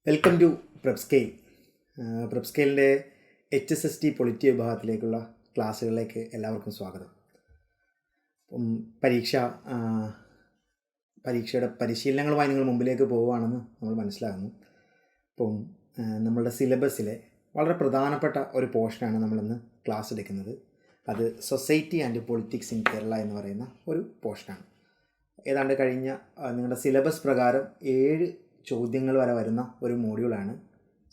Welcome to Prepscale. പ്രെപ്സ്കെയിലിൻ്റെ HSST polity വിഭാഗത്തിലേക്കുള്ള ക്ലാസ്സുകളിലേക്ക് എല്ലാവർക്കും സ്വാഗതം. പരീക്ഷയുടെ പരിശീലനങ്ങളുമായി നിങ്ങൾ മുമ്പിലേക്ക് പോവുകയാണെന്ന് നമ്മൾ മനസ്സിലാകുന്നു. നമ്മളുടെ സിലബസിലെ വളരെ പ്രധാനപ്പെട്ട ഒരു പോർഷനാണ് നമ്മളിന്ന് ക്ലാസ് എടുക്കുന്നത്. അത് society and politics in Kerala എന്ന് പറയുന്ന ഒരു പോർഷനാണ്. ഏതാണ്ട് കഴിഞ്ഞ നിങ്ങളുടെ സിലബസ് പ്രകാരം 7 ചോദ്യങ്ങൾ വരെ വരുന്ന ഒരു മോഡ്യൂളാണ്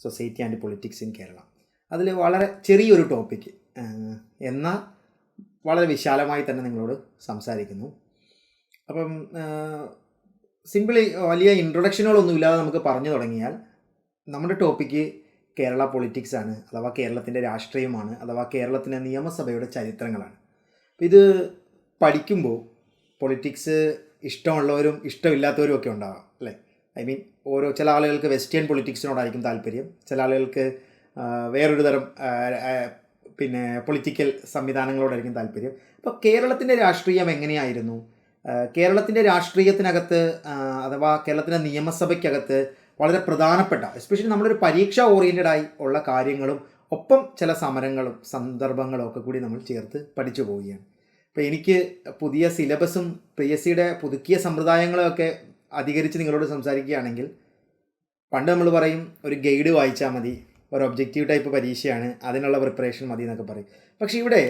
society and politics in Kerala. അതിൽ വളരെ ചെറിയൊരു ടോപ്പിക്ക് എന്നാൽ വളരെ വിശാലമായി തന്നെ നിങ്ങളോട് സംസാരിക്കുന്നു. അപ്പം സിമ്പിളി വലിയ ഇൻട്രൊഡക്ഷനുകളൊന്നുമില്ലാതെ നമുക്ക് പറഞ്ഞു തുടങ്ങിയാൽ നമ്മുടെ ടോപ്പിക്ക് കേരള പൊളിറ്റിക്സ് ആണ്, അഥവാ കേരളത്തിൻ്റെ രാഷ്ട്രീയമാണ്, അഥവാ കേരളത്തിൻ്റെ നിയമസഭയുടെ ചരിത്രങ്ങളാണ്. ഇത് പഠിക്കുമ്പോൾ പൊളിറ്റിക്സ് ഇഷ്ടമുള്ളവരും ഇഷ്ടമില്ലാത്തവരും ഒക്കെ ഉണ്ടാകാം അല്ലേ. ചില ആളുകൾക്ക് വെസ്റ്റേൺ പൊളിറ്റിക്സിനോടായിരിക്കും താല്പര്യം, ചില ആളുകൾക്ക് വേറൊരു തരം പൊളിറ്റിക്കൽ സംവിധാനങ്ങളോടായിരിക്കും താല്പര്യം. അപ്പോൾ കേരളത്തിൻ്റെ രാഷ്ട്രീയം എങ്ങനെയായിരുന്നു, കേരളത്തിൻ്റെ രാഷ്ട്രീയത്തിനകത്ത് അഥവാ കേരളത്തിൻ്റെ നിയമസഭയ്ക്കകത്ത് വളരെ പ്രധാനപ്പെട്ട, എസ്പെഷ്യലി നമ്മളൊരു പരീക്ഷ ഓറിയൻറ്റഡായി ഉള്ള കാര്യങ്ങളും ഒപ്പം ചില സമരങ്ങളും സന്ദർഭങ്ങളും ഒക്കെ കൂടി നമ്മൾ ചേർത്ത് പഠിച്ചു പോവുകയാണ്. അപ്പോൾ എനിക്ക് പുതിയ സിലബസും PSCയുടെ പുതുക്കിയ സമ്പ്രദായങ്ങളൊക്കെ അധികരിച്ച് നിങ്ങളോട് സംസാരിക്കുകയാണെങ്കിൽ, പണ്ട് നമ്മൾ പറയും ഒരു ഗൈഡ് വായിച്ചാൽ മതി, ഒരു ഒബ്ജക്റ്റീവ് ടൈപ്പ് പരീക്ഷയാണ്, അതിനുള്ള പ്രിപ്പറേഷൻ മതി എന്നൊക്കെ പറയും. പക്ഷേ ഇവിടെ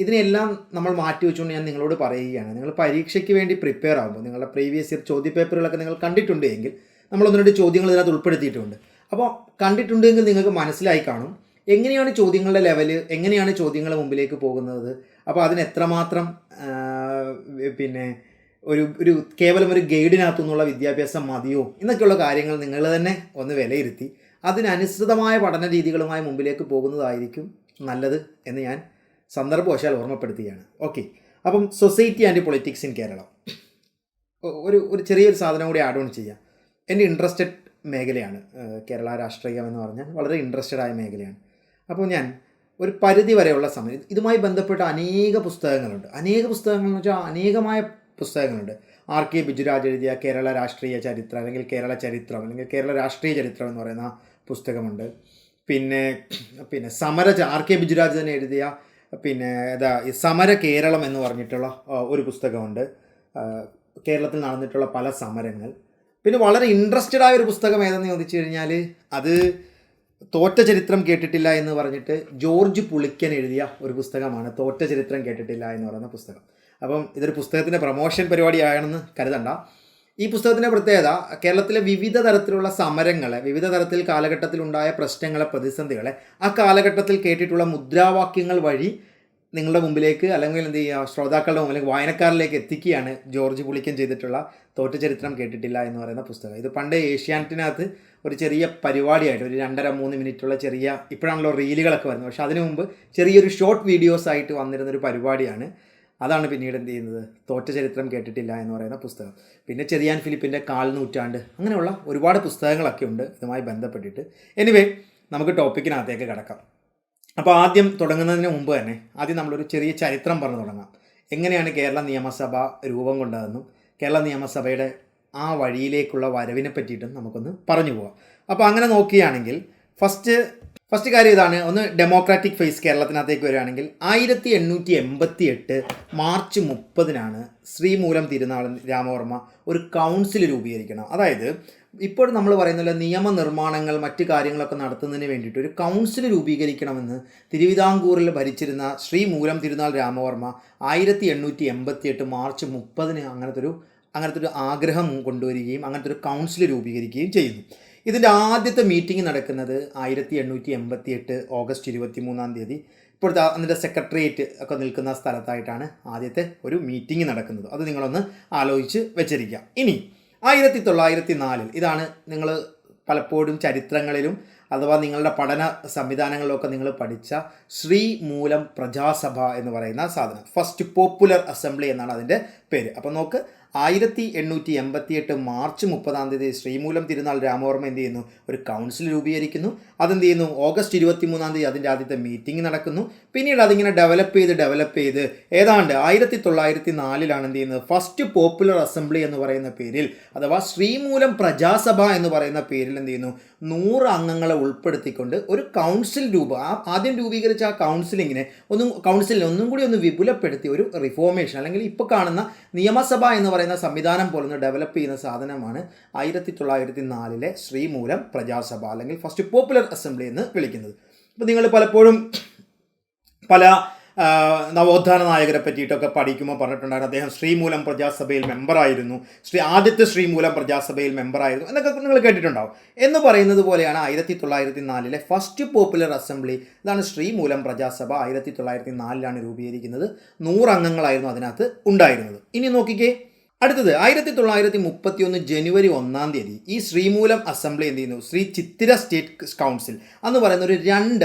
ഇതിനെല്ലാം നമ്മൾ മാറ്റി വെച്ചുകൊണ്ട് ഞാൻ നിങ്ങളോട് പറയുകയാണ്, നിങ്ങൾ പരീക്ഷയ്ക്ക് വേണ്ടി പ്രിപ്പയർ ആകുമ്പോൾ നിങ്ങളുടെ പ്രീവിയസ് ഇയർ ചോദ്യപേപ്പറുകളൊക്കെ നിങ്ങൾ കണ്ടിട്ടുണ്ട് എങ്കിൽ നമ്മൾ 1-2 ചോദ്യങ്ങൾ ഇതിനകത്ത് ഉൾപ്പെടുത്തിയിട്ടുണ്ട്. അപ്പോൾ കണ്ടിട്ടുണ്ടെങ്കിൽ നിങ്ങൾക്ക് മനസ്സിലായി കാണും എങ്ങനെയാണ് ചോദ്യങ്ങളുടെ ലെവല്, എങ്ങനെയാണ് ചോദ്യങ്ങൾ മുമ്പിലേക്ക് പോകുന്നത്. അപ്പോൾ അതിന് എത്രമാത്രം ഒരു കേവലം ഒരു ഗൈഡിനകത്തു നിന്നുള്ള വിദ്യാഭ്യാസം മതിയോ എന്നൊക്കെയുള്ള കാര്യങ്ങൾ നിങ്ങൾ തന്നെ ഒന്ന് വിലയിരുത്തി അതിനനുസൃതമായ പഠന രീതികളുമായി മുമ്പിലേക്ക് പോകുന്നതായിരിക്കും നല്ലത് എന്ന് ഞാൻ സന്ദർഭവശാൽ ഓർമ്മപ്പെടുത്തുകയാണ്. ഓക്കെ, അപ്പം society and politics in Kerala ഒരു ചെറിയൊരു സാധനം കൂടി ആഡ് ഓൺ ചെയ്യാം. എൻ്റെ ഇൻട്രസ്റ്റഡ് മേഖലയാണ് കേരള രാഷ്ട്രീയം എന്ന് പറഞ്ഞാൽ, വളരെ ഇൻട്രസ്റ്റഡ് ആയ മേഖലയാണ്. അപ്പോൾ ഞാൻ ഒരു പരിധി വരെയുള്ള സമയം ഇതുമായി ബന്ധപ്പെട്ട അനേക പുസ്തകങ്ങളുണ്ട്. എന്ന് വെച്ചാൽ അനേകമായ പുസ്തകങ്ങളുണ്ട്. R.K. ബിജുരാജ് എഴുതിയ കേരള രാഷ്ട്രീയ ചരിത്രം, അല്ലെങ്കിൽ കേരള ചരിത്രം, അല്ലെങ്കിൽ കേരള രാഷ്ട്രീയ ചരിത്രം എന്ന് പറയുന്ന പുസ്തകമുണ്ട്. പിന്നെ R.K. ബിജുരാജ് തന്നെ എഴുതിയ സമര കേരളം എന്ന് പറഞ്ഞിട്ടുള്ള ഒരു പുസ്തകമുണ്ട്. കേരളത്തിൽ നടന്നിട്ടുള്ള പല സമരങ്ങൾ. പിന്നെ വളരെ ഇൻട്രസ്റ്റഡ് ആയ ഒരു പുസ്തകം ഏതെന്ന് ചോദിച്ചു കഴിഞ്ഞാൽ അത് തോറ്റ ചരിത്രം കേട്ടിട്ടില്ല എന്ന് പറഞ്ഞിട്ട് ജോർജ് പുളിക്കൻ എഴുതിയ ഒരു പുസ്തകമാണ് തോറ്റ ചരിത്രം കേട്ടിട്ടില്ല എന്ന് പറയുന്ന പുസ്തകം. അപ്പം ഇതൊരു പുസ്തകത്തിൻ്റെ പ്രൊമോഷൻ പരിപാടിയാണെന്ന് കരുതണ്ട. ഈ പുസ്തകത്തിൻ്റെ പ്രത്യേകത കേരളത്തിലെ വിവിധ തരത്തിലുള്ള സമരങ്ങളെ, വിവിധ തരത്തിൽ കാലഘട്ടത്തിലുണ്ടായ പ്രശ്നങ്ങളെ, പ്രതിസന്ധികളെ ആ കാലഘട്ടത്തിൽ കേട്ടിട്ടുള്ള മുദ്രാവാക്യങ്ങൾ വഴി നിങ്ങളുടെ മുമ്പിലേക്ക്, അല്ലെങ്കിൽ ശ്രോതാക്കളുടെ മുമ്പിൽ, അല്ലെങ്കിൽ വായനക്കാരിലേക്ക് എത്തിക്കുകയാണ് ജോർജ് പുളിക്കൻ ചെയ്തിട്ടുള്ള തോറ്റ ചരിത്രം കേട്ടിട്ടില്ല എന്ന് പറയുന്ന പുസ്തകം. ഇത് പണ്ട് ഏഷ്യാനെറ്റിനകത്ത് ഒരു ചെറിയ പരിപാടിയായിട്ട്, ഒരു 2.5-3 മിനിറ്റുള്ള ചെറിയ, ഇപ്പോഴാണല്ലോ റീലുകളൊക്കെ വരുന്നത്, പക്ഷേ അതിനു മുമ്പ് ചെറിയൊരു ഷോർട്ട് വീഡിയോസ് ആയിട്ട് വന്നിരുന്നൊരു പരിപാടിയാണ്. അതാണ് പിന്നീട് എന്ത് ചെയ്യുന്നത്, തോറ്റ ചരിത്രം കേട്ടിട്ടില്ല എന്ന് പറയുന്ന പുസ്തകം. പിന്നെ ചെറിയാൻ ഫിലിപ്പിൻ്റെ കാൽ നൂറ്റാണ്ട്, അങ്ങനെയുള്ള ഒരുപാട് പുസ്തകങ്ങളൊക്കെ ഉണ്ട് ഇതുമായി ബന്ധപ്പെട്ടിട്ട്. എനിവേ, നമുക്ക് ടോപ്പിക്കിനകത്തേക്ക് കിടക്കാം. അപ്പോൾ ആദ്യം തുടങ്ങുന്നതിന് മുമ്പ് തന്നെ നമ്മളൊരു ചെറിയ ചരിത്രം പറഞ്ഞു തുടങ്ങാം. എങ്ങനെയാണ് കേരള നിയമസഭ രൂപം കൊണ്ടതെന്നും കേരള നിയമസഭയുടെ ആ വഴിയിലേക്കുള്ള വരവിനെ പറ്റിയിട്ടും നമുക്കൊന്ന് പറഞ്ഞു പോകാം. അപ്പോൾ അങ്ങനെ നോക്കുകയാണെങ്കിൽ ഫസ്റ്റ് കാര്യം ഇതാണ്. ഒന്ന് ഡെമോക്രാറ്റിക് ഫേസ് കേരളത്തിനകത്തേക്ക് വരികയാണെങ്കിൽ 1888 മാർച്ച് 30-നാണ് ശ്രീമൂലം തിരുനാൾ രാമവർമ്മ ഒരു കൗൺസിൽ രൂപീകരിക്കണം. അതായത് ഇപ്പോൾ നമ്മൾ പറയുന്നില്ല, നിയമനിർമ്മാണങ്ങൾ മറ്റ് കാര്യങ്ങളൊക്കെ നടത്തുന്നതിന് വേണ്ടിയിട്ട് ഒരു കൗൺസിൽ രൂപീകരിക്കണമെന്ന് തിരുവിതാംകൂറിൽ ഭരിച്ചിരുന്ന ശ്രീമൂലം തിരുനാൾ രാമവർമ്മ 1888 മാർച്ച് 30-ന് അങ്ങനത്തെ ഒരു ആഗ്രഹം കൊണ്ടുവരികയും അങ്ങനത്തെ ഒരു കൗൺസിൽ രൂപീകരിക്കുകയും ചെയ്യുന്നു. ഇതിൻ്റെ ആദ്യത്തെ മീറ്റിംഗ് നടക്കുന്നത് 1888 ഓഗസ്റ്റ് 23-ാം തീയതി. ഇപ്പോഴത്തെ അതിൻ്റെ സെക്രട്ടേറിയറ്റ് ഒക്കെ നിൽക്കുന്ന സ്ഥലത്തായിട്ടാണ് ആദ്യത്തെ ഒരു മീറ്റിംഗ് നടക്കുന്നത്. അത് നിങ്ങളൊന്ന് ആലോചിച്ച് വെച്ചിരിക്കുക. ഇനി 1904 ഇതാണ് നിങ്ങൾ പലപ്പോഴും ചരിത്രങ്ങളിലും അഥവാ നിങ്ങളുടെ പഠന സംവിധാനങ്ങളിലൊക്കെ നിങ്ങൾ പഠിച്ച ശ്രീമൂലം പ്രജാസഭ എന്ന് പറയുന്ന സാധനം. ഫസ്റ്റ് പോപ്പുലർ അസംബ്ലി എന്നാണ് അതിൻ്റെ പേര്. അപ്പോൾ നോക്ക്, 1888 മാർച്ച് 30 ശ്രീമൂലം തിരുനാൾ രാമവർമ്മ എന്ത് ചെയ്യുന്നു, ഒരു കൗൺസിൽ രൂപീകരിക്കുന്നു. അതെന്ത് ചെയ്യുന്നു, ഓഗസ്റ്റ് 23 അതിൻ്റെ ആദ്യത്തെ മീറ്റിംഗ് നടക്കുന്നു. പിന്നീട് അതിങ്ങനെ ഡെവലപ്പ് ചെയ്ത് ഏതാണ്ട് 1904 എന്ത് ചെയ്യുന്നത്, ഫസ്റ്റ് പോപ്പുലർ അസംബ്ലി എന്ന് പറയുന്ന പേരിൽ, അഥവാ ശ്രീമൂലം പ്രജാസഭ എന്ന് പറയുന്ന പേരിൽ എന്ത് ചെയ്യുന്നു, 100 അംഗങ്ങളെ ഉൾപ്പെടുത്തിക്കൊണ്ട് ഒരു കൗൺസിൽ ആദ്യം രൂപീകരിച്ച ആ കൗൺസിലിങ്ങിനെ ഒന്നും കൂടി ഒന്ന് വിപുലപ്പെടുത്തി ഒരു റിഫോർമേഷൻ, അല്ലെങ്കിൽ ഇപ്പോൾ കാണുന്ന നിയമസഭ എന്ന് പറയുന്ന സംവിധാനം പോലെ ഡെവലപ്പ് ചെയ്യുന്ന സാധനമാണ് 1904 ശ്രീമൂലം പ്രജാസഭ, അല്ലെങ്കിൽ ഫസ്റ്റ് പോപ്പുലർ അസംബ്ലി എന്ന് വിളിക്കുന്നത്. അപ്പോൾ നിങ്ങൾ പലപ്പോഴും പല നവോത്ഥാന നായകരെ പറ്റിയിട്ടൊക്കെ പഠിക്കുമ്പോൾ പറഞ്ഞിട്ടുണ്ടായിരുന്നു, അദ്ദേഹം ശ്രീമൂലം പ്രജാസഭയിൽ മെമ്പറായിരുന്നു, ആദ്യത്തെ ശ്രീമൂലം പ്രജാസഭയിൽ മെമ്പറായിരുന്നു എന്നൊക്കെ നിങ്ങൾ കേട്ടിട്ടുണ്ടാവും. എന്ന് പറയുന്നത് പോലെയാണ് 1904 ഫസ്റ്റ് പോപ്പുലർ അസംബ്ലി, ഇതാണ് ശ്രീമൂലം പ്രജാസഭ. 1904 രൂപീകരിക്കുന്നത്. 100 അംഗങ്ങളായിരുന്നു അതിനകത്ത് ഉണ്ടായിരുന്നത്. ഇനി നോക്കിക്കേ, അടുത്തത് 1931 ജനുവരി 1 ഈ ശ്രീമൂലം അസംബ്ലി എന്ത് ചെയ്യുന്നു, ശ്രീ ചിത്തിര സ്റ്റേറ്റ് കൗൺസിൽ എന്ന് പറയുന്ന ഒരു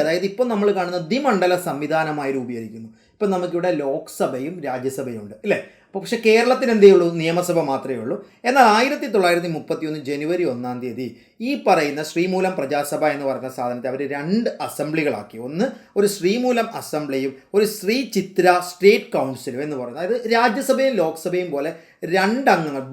അതായത് ഇപ്പം നമ്മൾ കാണുന്ന ദ്വിമണ്ഡല സംവിധാനമായി രൂപീകരിക്കുന്നു. ഇപ്പം നമുക്കിവിടെ ലോക്സഭയും രാജ്യസഭയും ഉണ്ട് അല്ലേ. അപ്പോൾ പക്ഷേ കേരളത്തിന് എന്തേ ഉള്ളൂ, നിയമസഭ മാത്രമേ ഉള്ളൂ. എന്നാൽ 1931 ജനുവരി 1 ഈ പറയുന്ന ശ്രീമൂലം പ്രജാസഭ എന്ന് പറയുന്ന സാധനത്തെ അവർ 2 അസംബ്ലികളാക്കി. ഒന്ന് ഒരു ശ്രീമൂലം അസംബ്ലിയും ഒരു ശ്രീ ചിത്ര സ്റ്റേറ്റ് കൗൺസിലും എന്ന് പറയുന്നത്. അതായത് രാജ്യസഭയും ലോക്സഭയും പോലെ 2 അംഗങ്ങൾ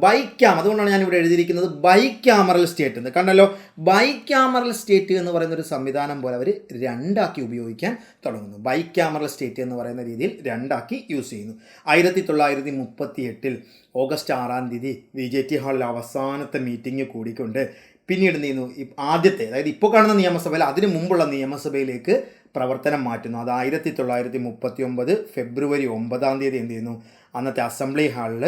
അതുകൊണ്ടാണ് ഞാൻ ഇവിടെ എഴുതിയിരിക്കുന്നത് ബൈക്യാമറൽ സ്റ്റേറ്റ് എന്ന്. കണ്ടല്ലോ, ബൈക്യാമറൽ സ്റ്റേറ്റ് എന്ന് പറയുന്ന ഒരു സംവിധാനം പോലെ അവർ 2 ഉപയോഗിക്കാൻ തുടങ്ങുന്നു. ബൈക്യാമറൽ സ്റ്റേറ്റ് എന്ന് പറയുന്ന രീതിയിൽ 2 യൂസ് ചെയ്യുന്നു. 1938 ഓഗസ്റ്റ് 6 VJT ഹാളിൽ അവസാനത്തെ മീറ്റിംഗ് കൂടിക്കൊണ്ട് പിന്നീട് നീന്നു ആദ്യത്തെ, അതായത് ഇപ്പോൾ കാണുന്ന നിയമസഭയിൽ അതിനു മുമ്പുള്ള നിയമസഭയിലേക്ക് പ്രവർത്തനം മാറ്റുന്നു. അത് 1939 ഫെബ്രുവരി 9 എന്ത് ചെയ്യുന്നു, അന്നത്തെ അസംബ്ലി ഹാളിൽ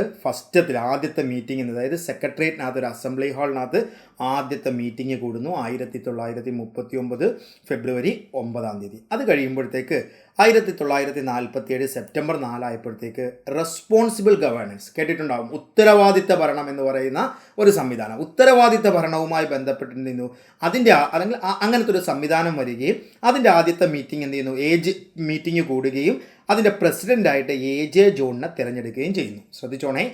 ആദ്യത്തെ മീറ്റിംഗ്, അതായത് സെക്രട്ടേറിയറ്റിനകത്ത് ഒരു അസംബ്ലി ഹാളിനകത്ത് ആദ്യത്തെ മീറ്റിംഗ് കൂടുന്നു. 1939 ഫെബ്രുവരി 9 അത് കഴിയുമ്പോഴത്തേക്ക് 1947 സെപ്റ്റംബർ 4 റെസ്പോൺസിബിൾ ഗവേണൻസ് കേട്ടിട്ടുണ്ടാകും. ഉത്തരവാദിത്ത ഭരണം എന്ന് പറയുന്ന ഒരു സംവിധാനം, ഉത്തരവാദിത്ത ഭരണവുമായി ബന്ധപ്പെട്ടിരുന്നു. അല്ലെങ്കിൽ അങ്ങനത്തെ ഒരു സംവിധാനം വരികയും അതിൻ്റെ ആദ്യത്തെ മീറ്റിംഗ് എന്ത് ചെയ്യുന്നു, മീറ്റിംഗ് കൂടുകയും അതിൻ്റെ പ്രസിഡൻ്റായിട്ട് AJ ജോണിനെ തിരഞ്ഞെടുക്കുകയും ചെയ്യുന്നു. ശ്രദ്ധിച്ചോണേ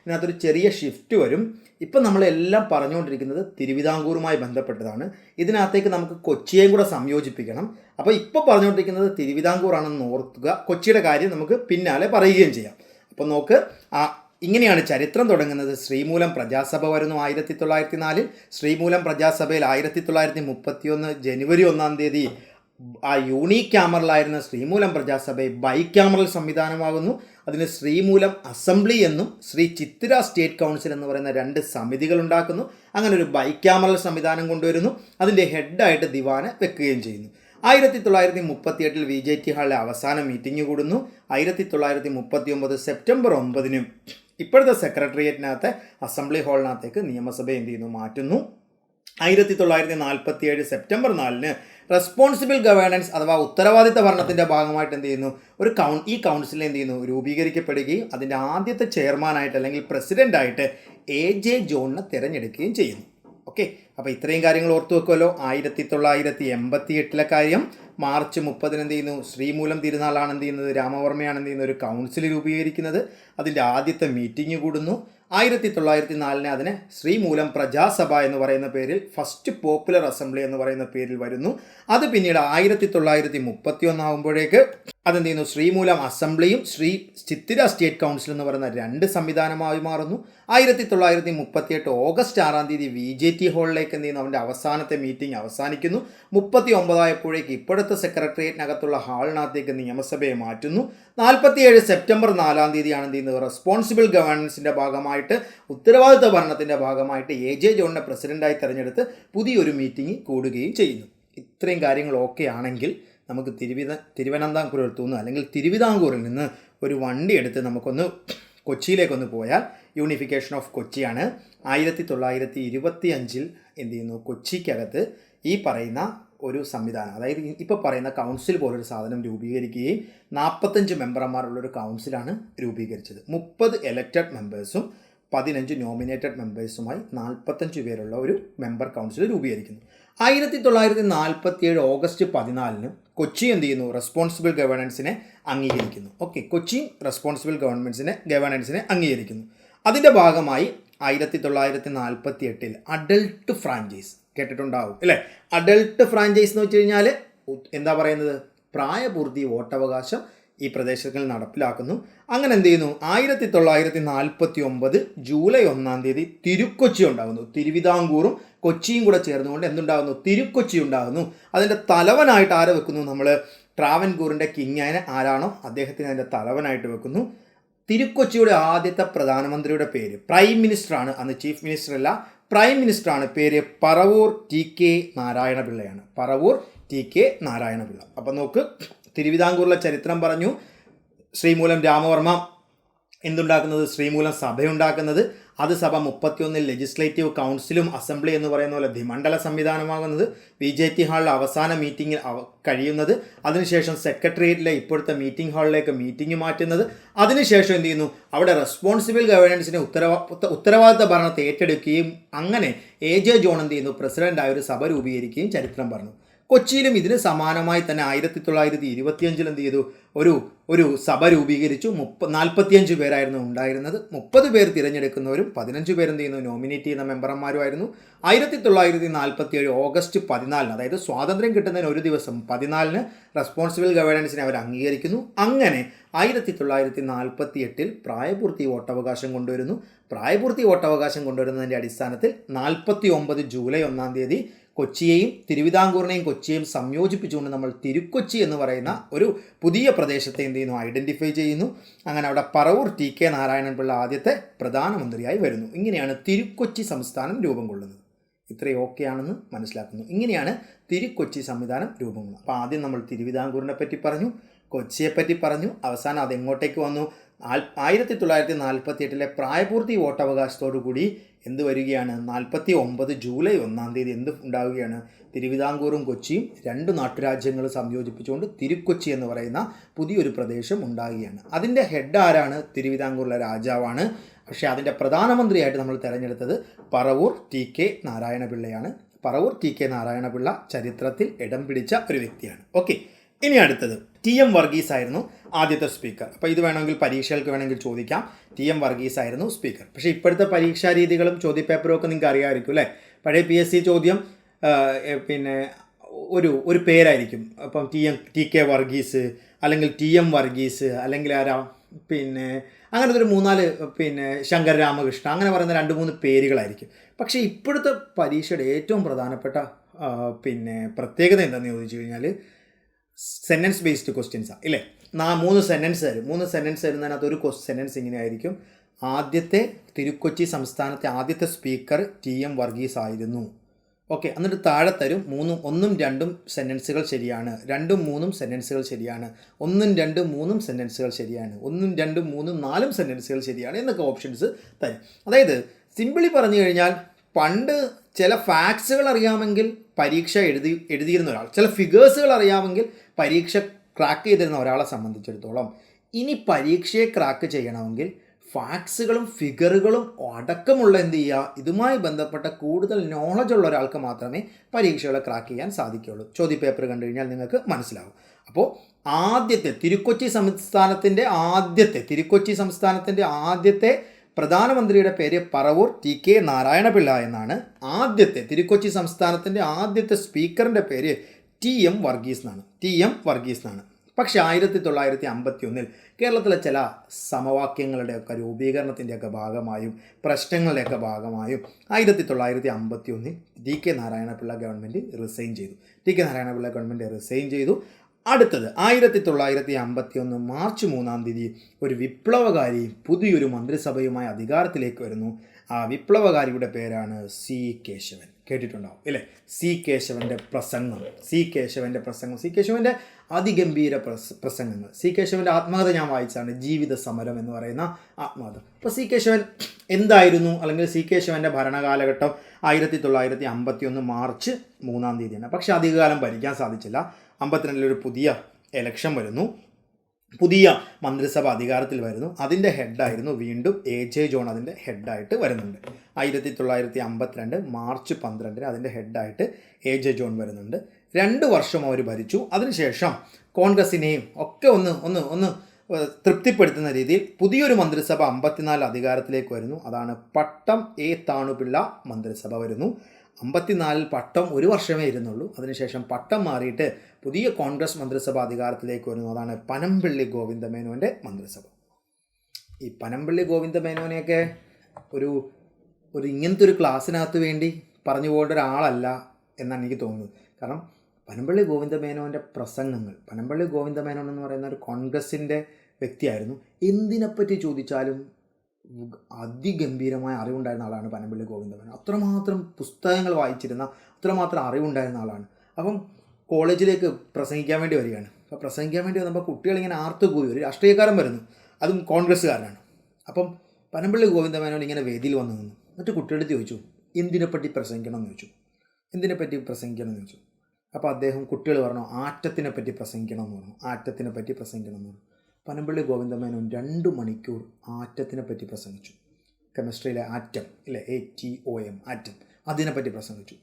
ഇതിനകത്തൊരു ചെറിയ ഷിഫ്റ്റ് വരും. ഇപ്പം നമ്മളെല്ലാം പറഞ്ഞുകൊണ്ടിരിക്കുന്നത് തിരുവിതാംകൂറുമായി ബന്ധപ്പെട്ടതാണ്. ഇതിനകത്തേക്ക് നമുക്ക് കൊച്ചിയെയും കൂടെ സംയോജിപ്പിക്കണം. അപ്പോൾ ഇപ്പോൾ പറഞ്ഞുകൊണ്ടിരിക്കുന്നത് തിരുവിതാംകൂറാണെന്ന് ഓർക്കുക. കൊച്ചിയുടെ കാര്യം നമുക്ക് പിന്നാലെ പറയുകയും ചെയ്യാം. അപ്പോൾ നോക്ക്, ഇങ്ങനെയാണ് ചരിത്രം തുടങ്ങുന്നത്. ശ്രീമൂലം പ്രജാസഭ വരുന്നു 1904. ശ്രീമൂലം പ്രജാസഭയിൽ 1931 ജനുവരി 1 ആ യൂണിക്യാമറലായിരുന്ന ശ്രീമൂലം പ്രജാസഭയെ ബൈക്യാമറൽ സംവിധാനമാകുന്നു. അതിന് ശ്രീമൂലം അസംബ്ലി എന്നും ശ്രീ ചിത്തിര സ്റ്റേറ്റ് കൗൺസിൽ എന്ന് പറയുന്ന 2 സമിതികൾ ഉണ്ടാക്കുന്നു. അങ്ങനെ ഒരു ബൈക്യാമറൽ സംവിധാനം കൊണ്ടുവരുന്നു. അതിൻ്റെ ഹെഡായിട്ട് ദിവാനെ വെക്കുകയും ചെയ്യുന്നു. 1938 VJT ഹാളിലെ അവസാന മീറ്റിംഗ് കൂടുന്നു. 1939 സെപ്റ്റംബർ 9 ഇപ്പോഴത്തെ സെക്രട്ടേറിയറ്റിനകത്തെ അസംബ്ലി ഹാളിനകത്തേക്ക് നിയമസഭ എന്ത് ചെയ്യുന്നു, മാറ്റുന്നു. 1947 സെപ്റ്റംബർ 4 റെസ്പോൺസിബിൾ ഗവേണൻസ് അഥവാ ഉത്തരവാദിത്ത ഭരണത്തിൻ്റെ ഭാഗമായിട്ട് എന്ത് ചെയ്യുന്നു, ഈ കൗൺസിൽ എന്ത് ചെയ്യുന്നു, രൂപീകരിക്കപ്പെടുകയും അതിൻ്റെ ആദ്യത്തെ ചെയർമാനായിട്ട് അല്ലെങ്കിൽ പ്രസിഡൻ്റായിട്ട് AJ ജോണിനെ തിരഞ്ഞെടുക്കുകയും ചെയ്യുന്നു. ഓക്കെ, അപ്പോൾ ഇത്രയും കാര്യങ്ങൾ ഓർത്തു വെക്കുമല്ലോ. 1988 കാര്യം മാർച്ച് 30 എന്ത് ചെയ്യുന്നു, ശ്രീമൂലം തിരുനാളാണ് എന്ത് ചെയ്യുന്നത്, രാമവർമ്മയാണ് എന്ത് ചെയ്യുന്നത്, ഒരു കൗൺസിൽ രൂപീകരിക്കുന്നത്. അതിൻ്റെ ആദ്യത്തെ മീറ്റിംഗ് കൂടുന്നു. 1904 അതിനെ ശ്രീമൂലം പ്രജാസഭ എന്ന് പറയുന്ന പേരിൽ ഫസ്റ്റ് പോപ്പുലർ അസംബ്ലി എന്ന് പറയുന്ന പേരിൽ വരുന്നു. അത് പിന്നീട് 1931 ആകുമ്പോഴേക്ക് അതെന്ത് ചെയ്യുന്നു, ശ്രീമൂലം അസംബ്ലിയും ശ്രീ ചിത്തിര സ്റ്റേറ്റ് കൗൺസിൽ എന്ന് പറയുന്ന 2 സംവിധാനമായി മാറുന്നു. 1938 ഓഗസ്റ്റ് 6 VJT ഹാളിലേക്ക് എന്ത് ചെയ്യുന്നു, അവൻ്റെ അവസാനത്തെ മീറ്റിംഗ് അവസാനിക്കുന്നു. 39 ആയപ്പോഴേക്ക് ഇപ്പോഴത്തെ സെക്രട്ടേറിയറ്റിനകത്തുള്ള ഹാളിനകത്തേക്ക് നിയമസഭയെ മാറ്റുന്നു. 47 സെപ്റ്റംബർ 4 എന്ത് ചെയ്യുന്നത്, റെസ്പോൺസിബിൾ ഗവേണൻസിൻ്റെ ഭാഗമായിട്ട് ഉത്തരവാദിത്ത ഭരണത്തിൻ്റെ ഭാഗമായിട്ട് AJ ജോണിനെ പ്രസിഡൻ്റായി തിരഞ്ഞെടുത്ത് പുതിയൊരു മീറ്റിംഗ് കൂടുകയും ചെയ്യുന്നു. ഇത്രയും കാര്യങ്ങൾ ഓക്കെ ആണെങ്കിൽ നമുക്ക് തിരുവനന്തപുരത്തു നിന്ന് അല്ലെങ്കിൽ തിരുവിതാംകൂറിൽ നിന്ന് ഒരു വണ്ടി എടുത്ത് നമുക്കൊന്ന് കൊച്ചിയിലേക്കൊന്ന് പോയാൽ, യൂണിഫിക്കേഷൻ ഓഫ് കൊച്ചിയാണ് 1925 എന്ത് ചെയ്യുന്നു, കൊച്ചിക്കകത്ത് ഈ പറയുന്ന ഒരു സംവിധാനം, അതായത് ഇപ്പോൾ പറയുന്ന കൗൺസിൽ പോലൊരു സാധനം രൂപീകരിക്കുകയും 45 മെമ്പർമാരുള്ളൊരു കൗൺസിലാണ് രൂപീകരിച്ചത്. 30 എലക്റ്റഡ് മെമ്പേഴ്സും 15 നോമിനേറ്റഡ് മെമ്പേഴ്സുമായി 45 പേരുള്ള ഒരു മെമ്പർ കൗൺസിൽ രൂപീകരിക്കുന്നു. 1947 ഓഗസ്റ്റ് 14 കൊച്ചി എന്ത് ചെയ്യുന്നു, റെസ്പോൺസിബിൾ ഗവേണൻസിനെ അംഗീകരിക്കുന്നു. ഓക്കെ, കൊച്ചി റെസ്പോൺസിബിൾ ഗവേണൻസിനെ അംഗീകരിക്കുന്നു. അതിൻ്റെ ഭാഗമായി 1948 അഡൾട്ട് ഫ്രാഞ്ചൈസ് കേട്ടിട്ടുണ്ടാവും അല്ലേ? അഡൾട്ട് ഫ്രാഞ്ചൈസ് എന്ന് വെച്ച് കഴിഞ്ഞാൽ എന്താ പറയുന്നത്, പ്രായപൂർത്തി വോട്ടവകാശം ഈ പ്രദേശത്തിൽ നടപ്പിലാക്കുന്നു. അങ്ങനെ എന്ത് ചെയ്യുന്നു, 1949 ജൂലൈ 1 തിരുക്കൊച്ചി ഉണ്ടാകുന്നു. തിരുവിതാംകൂറും കൊച്ചിയും കൂടെ ചേർന്നുകൊണ്ട് എന്തുണ്ടാകുന്നു, തിരുക്കൊച്ചി ഉണ്ടാകുന്നു. അതിൻ്റെ തലവനായിട്ട് ആരെ വെക്കുന്നു, നമ്മൾ ട്രാവൻകൂറിൻ്റെ കിങ് ആരാണോ അദ്ദേഹത്തിന് അതിൻ്റെ തലവനായിട്ട് വെക്കുന്നു. തിരുക്കൊച്ചിയുടെ ആദ്യത്തെ പ്രധാനമന്ത്രിയുടെ പേര്, പ്രൈം മിനിസ്റ്ററാണ്, അന്ന് ചീഫ് മിനിസ്റ്റർ അല്ല, പ്രൈം മിനിസ്റ്ററാണ്, പേര് പറവൂർ TK നാരായണപിള്ളയാണ്. പറവൂർ TK നാരായണപിള്ള. അപ്പം നോക്ക്, തിരുവിതാംകൂറിലെ ചരിത്രം പറഞ്ഞു. ശ്രീമൂലം രാമവർമ്മ എന്തുണ്ടാക്കുന്നത്, ശ്രീമൂലം സഭയുണ്ടാക്കുന്നത്. അത് സഭ 31 ലെജിസ്ലേറ്റീവ് കൗൺസിലും അസംബ്ലി എന്ന് പറയുന്ന പോലെ ദ്വിമണ്ഡല സംവിധാനമാകുന്നത്. VJT ഹാളിൽ അവസാന മീറ്റിംഗ് കഴിയുന്നത്. അതിനുശേഷം സെക്രട്ടേറിയറ്റിലെ ഇപ്പോഴത്തെ മീറ്റിംഗ് ഹാളിലേക്ക് മീറ്റിംഗ് മാറ്റുന്നത്. അതിനുശേഷം എന്ത് ചെയ്യുന്നു, അവിടെ റെസ്പോൺസിബിൾ ഗവേണൻസിനെ ഉത്തരവാദിത്ത ഭരണത്തെ ഏറ്റെടുക്കുകയും അങ്ങനെ AJ ജോൺ എന്ത് ചെയ്യുന്നു, പ്രസിഡൻ്റായ ഒരു സഭ രൂപീകരിക്കുകയും ചരിത്രം പറഞ്ഞു. കൊച്ചിയിലും ഇതിന് സമാനമായി തന്നെ 1925 എന്ത് ചെയ്തു, ഒരു സഭ രൂപീകരിച്ചു. 45 പേരായിരുന്നു ഉണ്ടായിരുന്നത്. 30 പേർ തിരഞ്ഞെടുക്കുന്നവരും 15 പേർ എന്ത് ചെയ്യുന്നു, നോമിനേറ്റ് ചെയ്യുന്ന മെമ്പർമാരുമായിരുന്നു. 1947 ഓഗസ്റ്റ് 14, അതായത് സ്വാതന്ത്ര്യം കിട്ടുന്നതിന് ഒരു ദിവസം 14 റെസ്പോൺസിബിൾ ഗവേണൻസിനെ അവർ അംഗീകരിക്കുന്നു. അങ്ങനെ 1948 പ്രായപൂർത്തി വോട്ടവകാശം കൊണ്ടുവരുന്നു. പ്രായപൂർത്തി വോട്ടവകാശം കൊണ്ടുവരുന്നതിൻ്റെ അടിസ്ഥാനത്തിൽ 49 ജൂലൈ 1 കൊച്ചിയെയും തിരുവിതാംകൂറിനെയും കൊച്ചിയെയും സംയോജിപ്പിച്ചുകൊണ്ട് നമ്മൾ തിരുക്കൊച്ചി എന്ന് പറയുന്ന ഒരു പുതിയ പ്രദേശത്തെ എന്ത് ചെയ്യുന്നു, ഐഡൻറ്റിഫൈ ചെയ്യുന്നു. അങ്ങനെ അവിടെ പറവൂർ TK നാരായണപിള്ള ആദ്യത്തെ പ്രധാനമന്ത്രിയായി വരുന്നു. ഇങ്ങനെയാണ് തിരുക്കൊച്ചി സംസ്ഥാനം രൂപം കൊള്ളുന്നത്. ഇത്രയും ഓക്കെയാണെന്ന് മനസ്സിലാക്കുന്നു. ഇങ്ങനെയാണ് തിരുക്കൊച്ചി സംവിധാനം രൂപം കൊള്ളുന്നത്. അപ്പോൾ ആദ്യം നമ്മൾ തിരുവിതാംകൂറിനെ പറ്റി പറഞ്ഞു, കൊച്ചിയെപ്പറ്റി പറഞ്ഞു, അവസാനം അതെങ്ങോട്ടേക്ക് വന്നു, 1948 പ്രായപൂർത്തി വോട്ടവകാശത്തോടു കൂടി എന്ത് വരികയാണ്, 49 ജൂലൈ 1 എന്ത് ഉണ്ടാവുകയാണ്, തിരുവിതാംകൂറും കൊച്ചിയും 2 നാട്ടുരാജ്യങ്ങൾ സംയോജിപ്പിച്ചുകൊണ്ട് തിരുക്കൊച്ചി എന്ന് പറയുന്ന പുതിയൊരു പ്രദേശം ഉണ്ടാവുകയാണ്. അതിൻ്റെ ഹെഡ് ആരാണ്, തിരുവിതാംകൂറിലെ രാജാവാണ്. പക്ഷേ അതിൻ്റെ പ്രധാനമന്ത്രിയായിട്ട് നമ്മൾ തിരഞ്ഞെടുത്തത് പറവൂർ TK നാരായണപിള്ളയാണ്. പറവൂർ TK നാരായണപിള്ള ചരിത്രത്തിൽ ഇടം പിടിച്ച ഒരു വ്യക്തിയാണ്. ഓക്കെ, ഇനി അടുത്തത് TM വർഗീസ് ആയിരുന്നു ആദ്യത്തെ സ്പീക്കർ. അപ്പോൾ ഇത് വേണമെങ്കിൽ പരീക്ഷകൾക്ക് വേണമെങ്കിൽ ചോദിക്കാം. TM വർഗീസ് ആയിരുന്നു സ്പീക്കർ. പക്ഷേ ഇപ്പോഴത്തെ പരീക്ഷാ രീതികളും ചോദ്യപേപ്പറും ഒക്കെ നിങ്ങൾക്ക് അറിയാമായിരിക്കും അല്ലേ? പഴയ PSC ചോദ്യം പിന്നെ ഒരു പേരായിരിക്കും. അപ്പം TK വർഗീസ്, അല്ലെങ്കിൽ TM വർഗീസ്, അല്ലെങ്കിൽ ആരാ പിന്നെ അങ്ങനത്തെ ഒരു 3-4 ശങ്കർ രാമകൃഷ്ണ, അങ്ങനെ പറയുന്ന 2-3 പേരുകളായിരിക്കും. പക്ഷേ ഇപ്പോഴത്തെ പരീക്ഷയുടെ ഏറ്റവും പ്രധാനപ്പെട്ട പ്രത്യേകത എന്താണെന്ന് ചോദിച്ചു കഴിഞ്ഞാൽ സെൻറ്റൻസ് ബേസ്ഡ് ക്വസ്റ്റ്യൻസാണ് ഇല്ലേ? 3 സെൻറ്റൻസ് തരും. 3 സെൻറ്റൻസ് തരുന്നതിനകത്ത് ഒരു സെൻറ്റൻസ് ഇങ്ങനെ ആയിരിക്കും, ആദ്യത്തെ തിരുക്കൊച്ചി സംസ്ഥാനത്തെ ആദ്യത്തെ സ്പീക്കർ TM വർഗീസ് ആയിരുന്നു. ഓക്കെ, എന്നിട്ട് താഴെ തരും 1, 2 സെൻറ്റൻസുകൾ ശരിയാണ്, 2, 3 സെൻറ്റൻസുകൾ ശരിയാണ്, 1, 2, 3 സെൻറ്റൻസുകൾ ശരിയാണ്, 1, 2, 3, 4 സെൻറ്റൻസുകൾ ശരിയാണ് എന്നൊക്കെ ഓപ്ഷൻസ് തരും. അതായത് സിമ്പിളി പറഞ്ഞു കഴിഞ്ഞാൽ പണ്ട് ചില ഫാക്ട്സുകൾ അറിയാമെങ്കിൽ പരീക്ഷ എഴുതിയിരുന്ന ഒരാൾ, ചില ഫിഗേഴ്സുകൾ അറിയാമെങ്കിൽ പരീക്ഷ ക്രാക്ക് ചെയ്തിരുന്ന ഒരാളെ സംബന്ധിച്ചിടത്തോളം ഇനി പരീക്ഷയെ ക്രാക്ക് ചെയ്യണമെങ്കിൽ ഫാക്ട്സുകളും ഫിഗറുകളും അടക്കമുള്ള എന്ത് ചെയ്യുക, ഇതുമായി ബന്ധപ്പെട്ട കൂടുതൽ നോളജ് ഉള്ള ഒരാൾക്ക് മാത്രമേ പരീക്ഷകളെ ക്രാക്ക് ചെയ്യാൻ സാധിക്കുകയുള്ളൂ. ചോദ്യപേപ്പർ കണ്ടു കഴിഞ്ഞാൽ നിങ്ങൾക്ക് മനസ്സിലാവും. അപ്പോൾ ആദ്യത്തെ തിരുക്കൊച്ചി സംസ്ഥാനത്തിൻ്റെ ആദ്യത്തെ പ്രധാനമന്ത്രിയുടെ പേര് പറവൂർ TK നാരായണപിള്ള എന്നാണ്. ആദ്യത്തെ തിരുക്കൊച്ചി സംസ്ഥാനത്തിൻ്റെ ആദ്യത്തെ സ്പീക്കറിൻ്റെ പേര് TM വർഗീസ് എന്നാണ്. പക്ഷേ 1951 കേരളത്തിലെ ചില സമവാക്യങ്ങളുടെയൊക്കെ രൂപീകരണത്തിൻ്റെയൊക്കെ ഭാഗമായും പ്രശ്നങ്ങളുടെയൊക്കെ ഭാഗമായും 1951 TK നാരായണപിള്ള ഗവൺമെൻറ് റിസൈൻ ചെയ്തു. അടുത്തത് 1951 മാർച്ച് 3 ഒരു വിപ്ലവകാരി പുതിയൊരു മന്ത്രിസഭയുമായി അധികാരത്തിലേക്ക് വരുന്നു. ആ വിപ്ലവകാരിയുടെ പേരാണ് C. കേശവൻ. കേട്ടിട്ടുണ്ടാവും അല്ലേ? C. കേശവൻ്റെ പ്രസംഗം, C. കേശവൻ്റെ അതിഗംഭീര പ്രസംഗങ്ങൾ. C. കേശവൻ്റെ ആത്മകഥ ഞാൻ വായിച്ചാണ്, ജീവിത സമരം എന്ന് പറയുന്ന ആത്മകഥ. അപ്പോൾ C. കേശവൻ എന്തായിരുന്നു, അല്ലെങ്കിൽ C. കേശവൻ്റെ ഭരണകാലഘട്ടം 1951 മാർച്ച് 3 പക്ഷേ അധികകാലം ഭരിക്കാൻ സാധിച്ചില്ല. 52 ഒരു പുതിയ ഇലക്ഷൻ വരുന്നു, പുതിയ മന്ത്രിസഭ അധികാരത്തിൽ വരുന്നു. അതിൻ്റെ ഹെഡായിരുന്നു വീണ്ടും AJ ജോൺ അതിൻ്റെ ഹെഡായിട്ട് വരുന്നുണ്ട്. 1952 മാർച്ച് 12 അതിൻ്റെ ഹെഡായിട്ട് AJ ജോൺ വരുന്നുണ്ട്. 2 വർഷം അവർ ഭരിച്ചു. അതിനുശേഷം കോൺഗ്രസിനെയും ഒക്കെ ഒന്ന് തൃപ്തിപ്പെടുത്തുന്ന രീതിയിൽ പുതിയൊരു മന്ത്രിസഭ 54 അധികാരത്തിലേക്ക് വരുന്നു. അതാണ് പട്ടം എ താണുപിള്ള മന്ത്രിസഭ വരുന്നു. 54 പട്ടം ഒരു വർഷമേ ഇരുന്നുള്ളൂ. അതിനുശേഷം പട്ടം മാറിയിട്ട് പുതിയ കോൺഗ്രസ് മന്ത്രിസഭ അധികാരത്തിലേക്ക് വരുന്നു. അതാണ് പനംപിള്ളി ഗോവിന്ദമേനോൻ്റെ മന്ത്രിസഭ. ഈ പനംപിള്ളി ഗോവിന്ദമേനോനെയൊക്കെ ഒരു ഇങ്ങനത്തെ ഒരു ക്ലാസ്സിനകത്ത് വേണ്ടി പറഞ്ഞു പോകേണ്ട ഒരാളല്ല എന്നാണ് എനിക്ക് തോന്നുന്നത്. കാരണം പനംപിള്ളി ഗോവിന്ദമേനോൻ്റെ പ്രസംഗങ്ങൾ, പനംപിള്ളി ഗോവിന്ദമേനോൻ എന്ന് പറയുന്ന ഒരു കോൺഗ്രസിൻ്റെ വ്യക്തിയായിരുന്നു. എന്തിനെപ്പറ്റി ചോദിച്ചാലും അതിഗംഭീരമായ അറിവുണ്ടായിരുന്ന ആളാണ് പനംപിള്ളി ഗോവിന്ദമേനോൻ. അത്രമാത്രം പുസ്തകങ്ങൾ വായിച്ചിരുന്ന, അത്രമാത്രം അറിവുണ്ടായിരുന്ന ആളാണ്. അപ്പം കോളേജിലേക്ക് പ്രസംഗിക്കാൻ വേണ്ടി വരികയാണ്. അപ്പോൾ പ്രസംഗിക്കാൻ വേണ്ടി വന്നപ്പോൾ കുട്ടികളിങ്ങനെ ആർത്തുകൂടി, ഒരു രാഷ്ട്രീയക്കാരൻ വരുന്നു, അതും കോൺഗ്രസ്സുകാരനാണ്. അപ്പം പനംപിള്ളി ഗോവിന്ദമേനോൻ ഇങ്ങനെ വേദിയിൽ വന്നു നിന്നു. മറ്റു കുട്ടികളെടുത്ത് ചോദിച്ചു, എന്തിനെപ്പറ്റി പ്രസംഗിക്കണം എന്ന് ചോദിച്ചു. എന്തിനെപ്പറ്റി പ്രസംഗിക്കണം എന്ന് ചോദിച്ചു. അപ്പോൾ അദ്ദേഹം, കുട്ടികൾ പറഞ്ഞു, ആറ്റത്തിനെ പറ്റി പ്രസംഗിക്കണം എന്ന് പറഞ്ഞു. ആറ്റത്തിനെ പറ്റി പ്രസംഗിക്കണം എന്ന് പറഞ്ഞു. പനംപിള്ളി ഗോവിന്ദമേനോൻ 2 മണിക്കൂർ ആറ്റത്തിനെ പറ്റി പ്രസംഗിച്ചു. കെമിസ്ട്രിയിലെ ആറ്റം ഇല്ലേ, ATOM ആറ്റം, അതിനെപ്പറ്റി പ്രസംഗിച്ചു.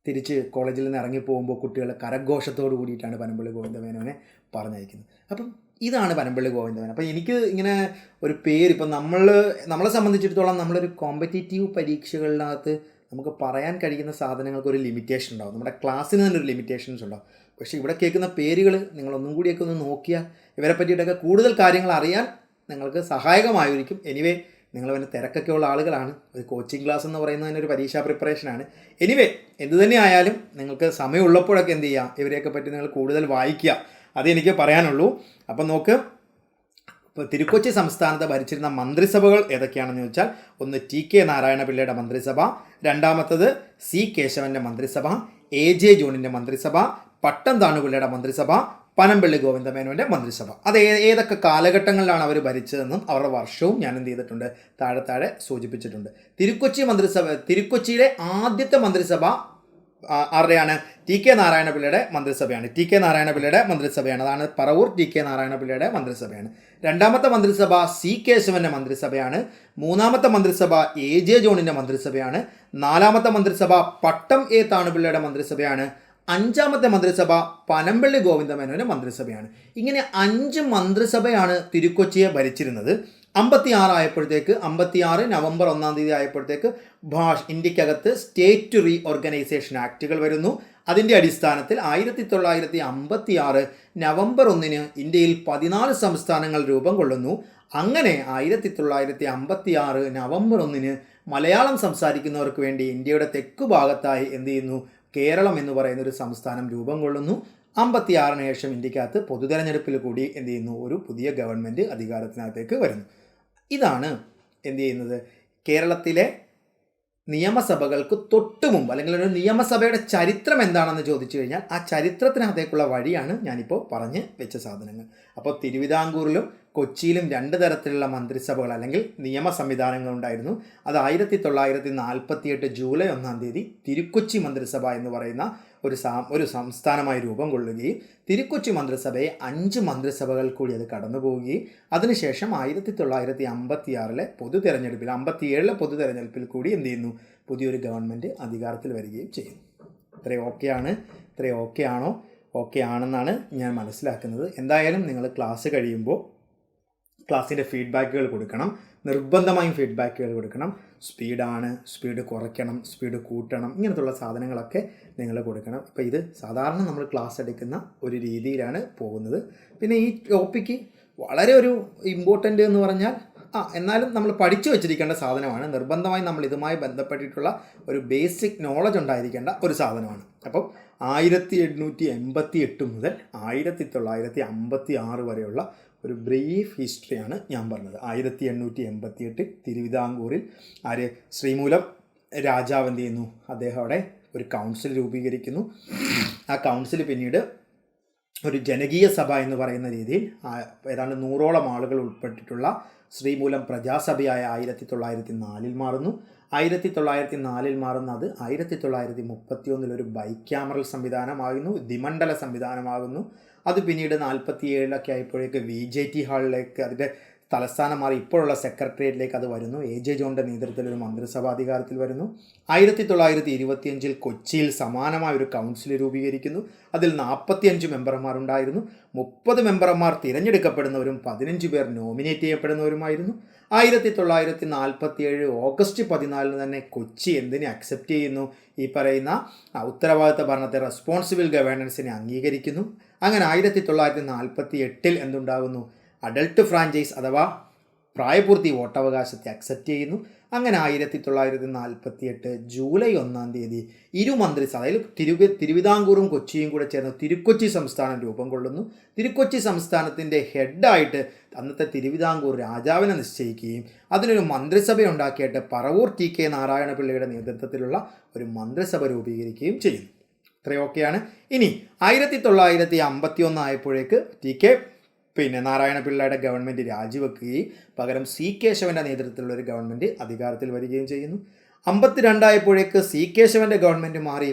തിരിച്ച് കോളേജിൽ നിന്ന് ഇറങ്ങിപ്പോകുമ്പോൾ കുട്ടികളെ കരഘോഷത്തോട് കൂടിയിട്ടാണ് പനംപിള്ളി ഗോവിന്ദമേനോനെ പറഞ്ഞയക്കുന്നത്. അപ്പം ഇതാണ് പനംപിള്ളി ഗോവിന്ദമേനോൻ. അപ്പോൾ എനിക്ക് ഇങ്ങനെ ഒരു പേര്, ഇപ്പം നമ്മളെ സംബന്ധിച്ചിടത്തോളം നമ്മളൊരു കോമ്പറ്റീറ്റീവ് പരീക്ഷകളിനകത്ത് നമുക്ക് പറയാൻ കഴിയുന്ന സാധനങ്ങൾക്ക് ഒരു ലിമിറ്റേഷൻ ഉണ്ടാവും. നമ്മുടെ ക്ലാസ്സിന് തന്നെ ഒരു ലിമിറ്റേഷൻസ് ഉണ്ടാവും. പക്ഷേ ഇവിടെ കേൾക്കുന്ന പേരുകൾ നിങ്ങളൊന്നും കൂടിയൊക്കെ ഒന്ന് നോക്കിയാൽ ഇവരെ പറ്റിയിട്ടൊക്കെ കൂടുതൽ കാര്യങ്ങൾ അറിയാൻ നിങ്ങൾക്ക് സഹായകമായിരിക്കും. എനിവേ, നിങ്ങൾ പിന്നെ തിരക്കൊക്കെ ഉള്ള ആളുകളാണ്. ഒരു കോച്ചിങ് ക്ലാസ് എന്ന് പറയുന്നതിന് ഒരു പരീക്ഷാ പ്രിപ്പറേഷനാണ്. എനിവേ, എന്തുതന്നെ ആയാലും നിങ്ങൾക്ക് സമയമുള്ളപ്പോഴൊക്കെ എന്ത് ചെയ്യുക, ഇവരെയൊക്കെ പറ്റി നിങ്ങൾ കൂടുതൽ വായിക്കുക. അതെനിക്ക് പറയാനുള്ളൂ. അപ്പം നോക്ക്, ഇപ്പോൾ തിരുക്കൊച്ചി സംസ്ഥാനത്ത് ഭരിച്ചിരുന്ന മന്ത്രിസഭകൾ ഏതൊക്കെയാണെന്ന് ചോദിച്ചാൽ, ഒന്ന് TK നാരായണപിള്ളയുടെ മന്ത്രിസഭ, രണ്ടാമത്തത് C കേശവൻ്റെ മന്ത്രിസഭ, AJ ജോണിൻ്റെ മന്ത്രിസഭ, പട്ടം താണുപിള്ളയുടെ മന്ത്രിസഭ, പനംപിള്ളി ഗോവിന്ദമേനോൻ്റെ മന്ത്രിസഭ. അത് ഏതൊക്കെ കാലഘട്ടങ്ങളിലാണ് അവർ ഭരിച്ചതെന്നും അവരുടെ വർഷവും ഞാൻ എന്ത് ചെയ്തിട്ടുണ്ട്, താഴെ സൂചിപ്പിച്ചിട്ടുണ്ട്. തിരുക്കൊച്ചിയിലെ ആദ്യത്തെ മന്ത്രിസഭ ആരുടെയാണ്? TK നാരായണപിള്ളയുടെ മന്ത്രിസഭയാണ്. TK നാരായണപിള്ളയുടെ മന്ത്രിസഭയാണ്. അതാണ് പറവൂർ TK നാരായണപിള്ളയുടെ മന്ത്രിസഭയാണ്. രണ്ടാമത്തെ മന്ത്രിസഭ C കേശവൻ്റെ മന്ത്രിസഭയാണ്. മൂന്നാമത്തെ മന്ത്രിസഭ AJ ജോണിൻ്റെ മന്ത്രിസഭയാണ്. നാലാമത്തെ മന്ത്രിസഭ പട്ടം എ താണുപിള്ളയുടെ മന്ത്രിസഭയാണ്. അഞ്ചാമത്തെ മന്ത്രിസഭ പനംപിള്ളി ഗോവിന്ദമേനോൻ്റെ മന്ത്രിസഭയാണ്. ഇങ്ങനെ 5 മന്ത്രിസഭയാണ് തിരുക്കൊച്ചിയെ ഭരിച്ചിരുന്നത്. 56 ആയപ്പോഴത്തേക്ക്, 56 നവംബർ 1 ആയപ്പോഴത്തേക്ക് ഇന്ത്യക്കകത്ത് സ്റ്റേറ്റ് റീ ഓർഗനൈസേഷൻ ആക്റ്റുകൾ വരുന്നു. അതിൻ്റെ അടിസ്ഥാനത്തിൽ 1956 നവംബർ 1 ഇന്ത്യയിൽ 14 സംസ്ഥാനങ്ങൾ രൂപം കൊള്ളുന്നു. അങ്ങനെ 1956 നവംബർ 1 മലയാളം സംസാരിക്കുന്നവർക്ക് വേണ്ടി ഇന്ത്യയുടെ തെക്കു ഭാഗത്തായി എന്ത് ചെയ്യുന്നു, കേരളം എന്ന് പറയുന്ന ഒരു സംസ്ഥാനം രൂപം കൊള്ളുന്നു. 56 ശേഷം ഇന്ത്യക്കകത്ത് പൊതുതെരഞ്ഞെടുപ്പിൽ കൂടി എന്ത് ചെയ്യുന്നു, ഒരു പുതിയ ഗവൺമെൻറ് അധികാരത്തിനകത്തേക്ക് വരുന്നു. ഇതാണ് എന്ത് ചെയ്യുന്നത്, കേരളത്തിലെ നിയമസഭകൾക്ക് തൊട്ട് മുമ്പ്, അല്ലെങ്കിൽ ഒരു നിയമസഭയുടെ ചരിത്രം എന്താണെന്ന് ചോദിച്ചു കഴിഞ്ഞാൽ ആ ചരിത്രത്തിനകത്തേക്കുള്ള വഴിയാണ് ഞാനിപ്പോൾ പറഞ്ഞ് വെച്ച സാധനങ്ങൾ. അപ്പോൾ തിരുവിതാംകൂറിലും കൊച്ചിയിലും 2 തരത്തിലുള്ള മന്ത്രിസഭകൾ അല്ലെങ്കിൽ നിയമ സംവിധാനങ്ങൾ ഉണ്ടായിരുന്നു. അത് 1948 ജൂലൈ 1 തിരുക്കൊച്ചി മന്ത്രിസഭ എന്ന് പറയുന്ന ഒരു സംസ്ഥാനമായി രൂപം കൊള്ളുകയും തിരുക്കൊച്ചി മന്ത്രിസഭയെ 5 മന്ത്രിസഭകൾ കൂടി അത് കടന്നു പോവുകയും അതിനുശേഷം 1956 പൊതുതെരഞ്ഞെടുപ്പിൽ 57 പൊതുതെരഞ്ഞെടുപ്പിൽ കൂടി എന്ത് ചെയ്യുന്നു, പുതിയൊരു ഗവൺമെൻറ് അധികാരത്തിൽ വരികയും ചെയ്യുന്നു. ഇത്രയും ഓക്കെയാണ്? ഇത്രയും ഓക്കെ ആണോ? ഓക്കെ ആണെന്നാണ് ഞാൻ മനസ്സിലാക്കുന്നത്. എന്തായാലും നിങ്ങൾ ക്ലാസ് കഴിയുമ്പോൾ ക്ലാസ്സിൻ്റെ ഫീഡ്ബാക്കുകൾ കൊടുക്കണം. നിർബന്ധമായും ഫീഡ്ബാക്കുകൾ കൊടുക്കണം. സ്പീഡ് കുറയ്ക്കണം, സ്പീഡ് കൂട്ടണം, ഇങ്ങനത്തുള്ള സാധനങ്ങളൊക്കെ നിങ്ങൾ കൊടുക്കണം. ഇപ്പോൾ ഇത് സാധാരണ നമ്മൾ ക്ലാസ് എടുക്കുന്ന ഒരു രീതിയിലാണ് പോകുന്നത്. പിന്നെ ഈ ടോപ്പിക്ക് വളരെ ഒരു ഇമ്പോർട്ടൻ്റ് എന്ന് പറഞ്ഞാൽ എന്നാലും നമ്മൾ പഠിച്ചു വെച്ചിരിക്കേണ്ട സാധനമാണ്. നിർബന്ധമായും നമ്മൾ ഇതുമായി ബന്ധപ്പെട്ടിട്ടുള്ള ഒരു ബേസിക് നോളജ് ഉണ്ടായിരിക്കേണ്ട ഒരു സാധനമാണ്. അപ്പം 1888 മുതൽ 1956 വരെയുള്ള ഒരു ബ്രീഫ് ഹിസ്റ്ററിയാണ് ഞാൻ പറഞ്ഞത്. 1888 തിരുവിതാംകൂറിൽ ശ്രീമൂലം രാജാവ് എന്ത് ചെയ്യുന്നു, അദ്ദേഹം അവിടെ ഒരു കൗൺസിൽ രൂപീകരിക്കുന്നു. ആ കൗൺസിൽ പിന്നീട് ഒരു ജനകീയ സഭ എന്ന് പറയുന്ന രീതിയിൽ ഏതാണ്ട് 100ഓളം ആളുകൾ ഉൾപ്പെട്ടിട്ടുള്ള ശ്രീമൂലം പ്രജാസഭയായ 1904 മാറുന്നു. 1904 മാറുന്നത് 1931 ഒരു ബൈക്യാമറൽ സംവിധാനമാകുന്നു, ദ്വിമണ്ഡല സംവിധാനമാകുന്നു. അത് പിന്നീട് 47 ആയപ്പോഴേക്ക് VJT ഹാളിലേക്ക് അതിൻ്റെ തലസ്ഥാനം മാറി ഇപ്പോഴുള്ള സെക്രട്ടേറിയറ്റിലേക്ക് അത് വരുന്നു. AJ ജോണിൻ്റെ നേതൃത്വത്തിൽ ഒരു മന്ത്രിസഭ അധികാരത്തിൽ വരുന്നു. 1925 കൊച്ചിയിൽ സമാനമായ ഒരു കൗൺസിൽ രൂപീകരിക്കുന്നു. അതിൽ 45 മെമ്പർമാരുണ്ടായിരുന്നു. 30 മെമ്പർമാർ തിരഞ്ഞെടുക്കപ്പെടുന്നവരും 15 പേർ നോമിനേറ്റ് ചെയ്യപ്പെടുന്നവരുമായിരുന്നു. 1947 ഓഗസ്റ്റ് 14 തന്നെ കൊച്ചി എന്തിനെ അക്സെപ്റ്റ് ചെയ്യുന്നു? ഈ പറയുന്ന ഉത്തരവാദിത്ത ഭരണത്തെ, റെസ്പോൺസിബിൾ ഗവേണൻസിനെ അംഗീകരിക്കുന്നു. അങ്ങനെ 1948 എന്തുണ്ടാകുന്നു? അഡൾട്ട് ഫ്രാഞ്ചൈസ് അഥവാ പ്രായപൂർത്തി വോട്ടവകാശത്തെ അക്സെപ്റ്റ് ചെയ്യുന്നു. അങ്ങനെ 1948 ജൂലൈ 1 ഇരു മന്ത്രിസഭ, അതായത് തിരുവിതാംകൂറും കൊച്ചിയും കൂടെ ചേർന്ന് തിരുക്കൊച്ചി സംസ്ഥാനം രൂപം കൊള്ളുന്നു. തിരുക്കൊച്ചി സംസ്ഥാനത്തിൻ്റെ ഹെഡായിട്ട് അന്നത്തെ തിരുവിതാംകൂർ രാജാവിനെ നിശ്ചയിക്കുകയും അതിനൊരു മന്ത്രിസഭ ഉണ്ടാക്കിയിട്ട് പറവൂർ TK നാരായണപിള്ളയുടെ നേതൃത്വത്തിലുള്ള ഒരു മന്ത്രിസഭ രൂപീകരിക്കുകയും ചെയ്യുന്നു. ഇത്രയൊക്കെയാണ്. ഇനി 1951 ആയപ്പോഴേക്ക് TK നാരായണപിള്ളയുടെ ഗവൺമെൻറ് രാജിവെക്കുകയും പകരം C. കേശവൻ്റെ നേതൃത്വത്തിലുള്ള ഒരു ഗവൺമെൻറ് അധികാരത്തിൽ വരികയും ചെയ്യുന്നു. 52 ആയപ്പോഴേക്ക് C. കേശവൻ്റെ ഗവൺമെൻറ് മാറി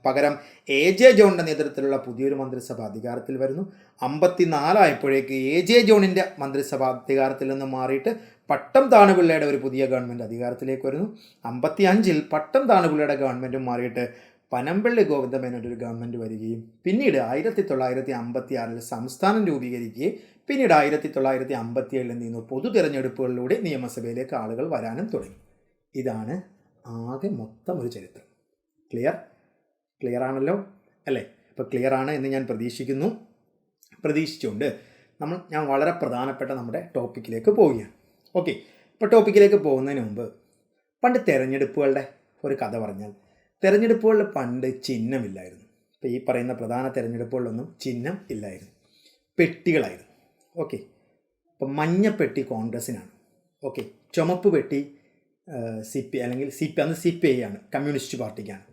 പകരം AJ ജോണിൻ്റെ നേതൃത്വത്തിലുള്ള പുതിയൊരു മന്ത്രിസഭ അധികാരത്തിൽ വരുന്നു. 54 ആയപ്പോഴേക്ക് AJ ജോണിൻ്റെ മന്ത്രിസഭ അധികാരത്തിൽ നിന്ന് മാറിയിട്ട് പട്ടം താണുപിള്ളയുടെ ഒരു പുതിയ ഗവൺമെൻറ് അധികാരത്തിലേക്ക് വരുന്നു. 55 പട്ടം താണുപിള്ളയുടെ ഗവൺമെൻറ് മാറിയിട്ട് പനമ്പള്ളി ഗോവിന്ദമേനോൻ്റെ ഒരു ഗവൺമെൻറ് വരികയും പിന്നീട് 1956 സംസ്ഥാനം രൂപീകരിക്കുകയും പിന്നീട് 1957 എന്ത് ചെയ്യുന്നു? പൊതു തിരഞ്ഞെടുപ്പുകളിലൂടെ നിയമസഭയിലേക്ക് ആളുകൾ വരാനും തുടങ്ങി. ഇതാണ് ആകെ മൊത്തം ഒരു ചരിത്രം. ക്ലിയർ ആണല്ലോ അല്ലേ? അപ്പോൾ ക്ലിയർ ആണ് എന്ന് ഞാൻ പ്രതീക്ഷിച്ചുകൊണ്ട് ഞാൻ വളരെ പ്രധാനപ്പെട്ട നമ്മുടെ ടോപ്പിക്കിലേക്ക് പോവുകയാണ്. ഓക്കെ, ഇപ്പോൾ ടോപ്പിക്കിലേക്ക് പോകുന്നതിന് മുമ്പ് പണ്ട് തിരഞ്ഞെടുപ്പുകളുടെ ഒരു കഥ പറഞ്ഞാൽ, തിരഞ്ഞെടുപ്പുകളിൽ പണ്ട് ചിഹ്നമില്ലായിരുന്നു. ഇപ്പോൾ ഈ പറയുന്ന പ്രധാന തിരഞ്ഞെടുപ്പുകളിലൊന്നും ചിഹ്നം ഇല്ലായിരുന്നു, പെട്ടികളായിരുന്നു. ഓക്കെ, അപ്പം മഞ്ഞപ്പെട്ടി കോൺഗ്രസ്സിനാണ്. ഓക്കെ, ചുമപ്പ് പെട്ടി അല്ലെങ്കിൽ അന്ന് CPI ആണ്, കമ്മ്യൂണിസ്റ്റ് പാർട്ടിക്കാണ്.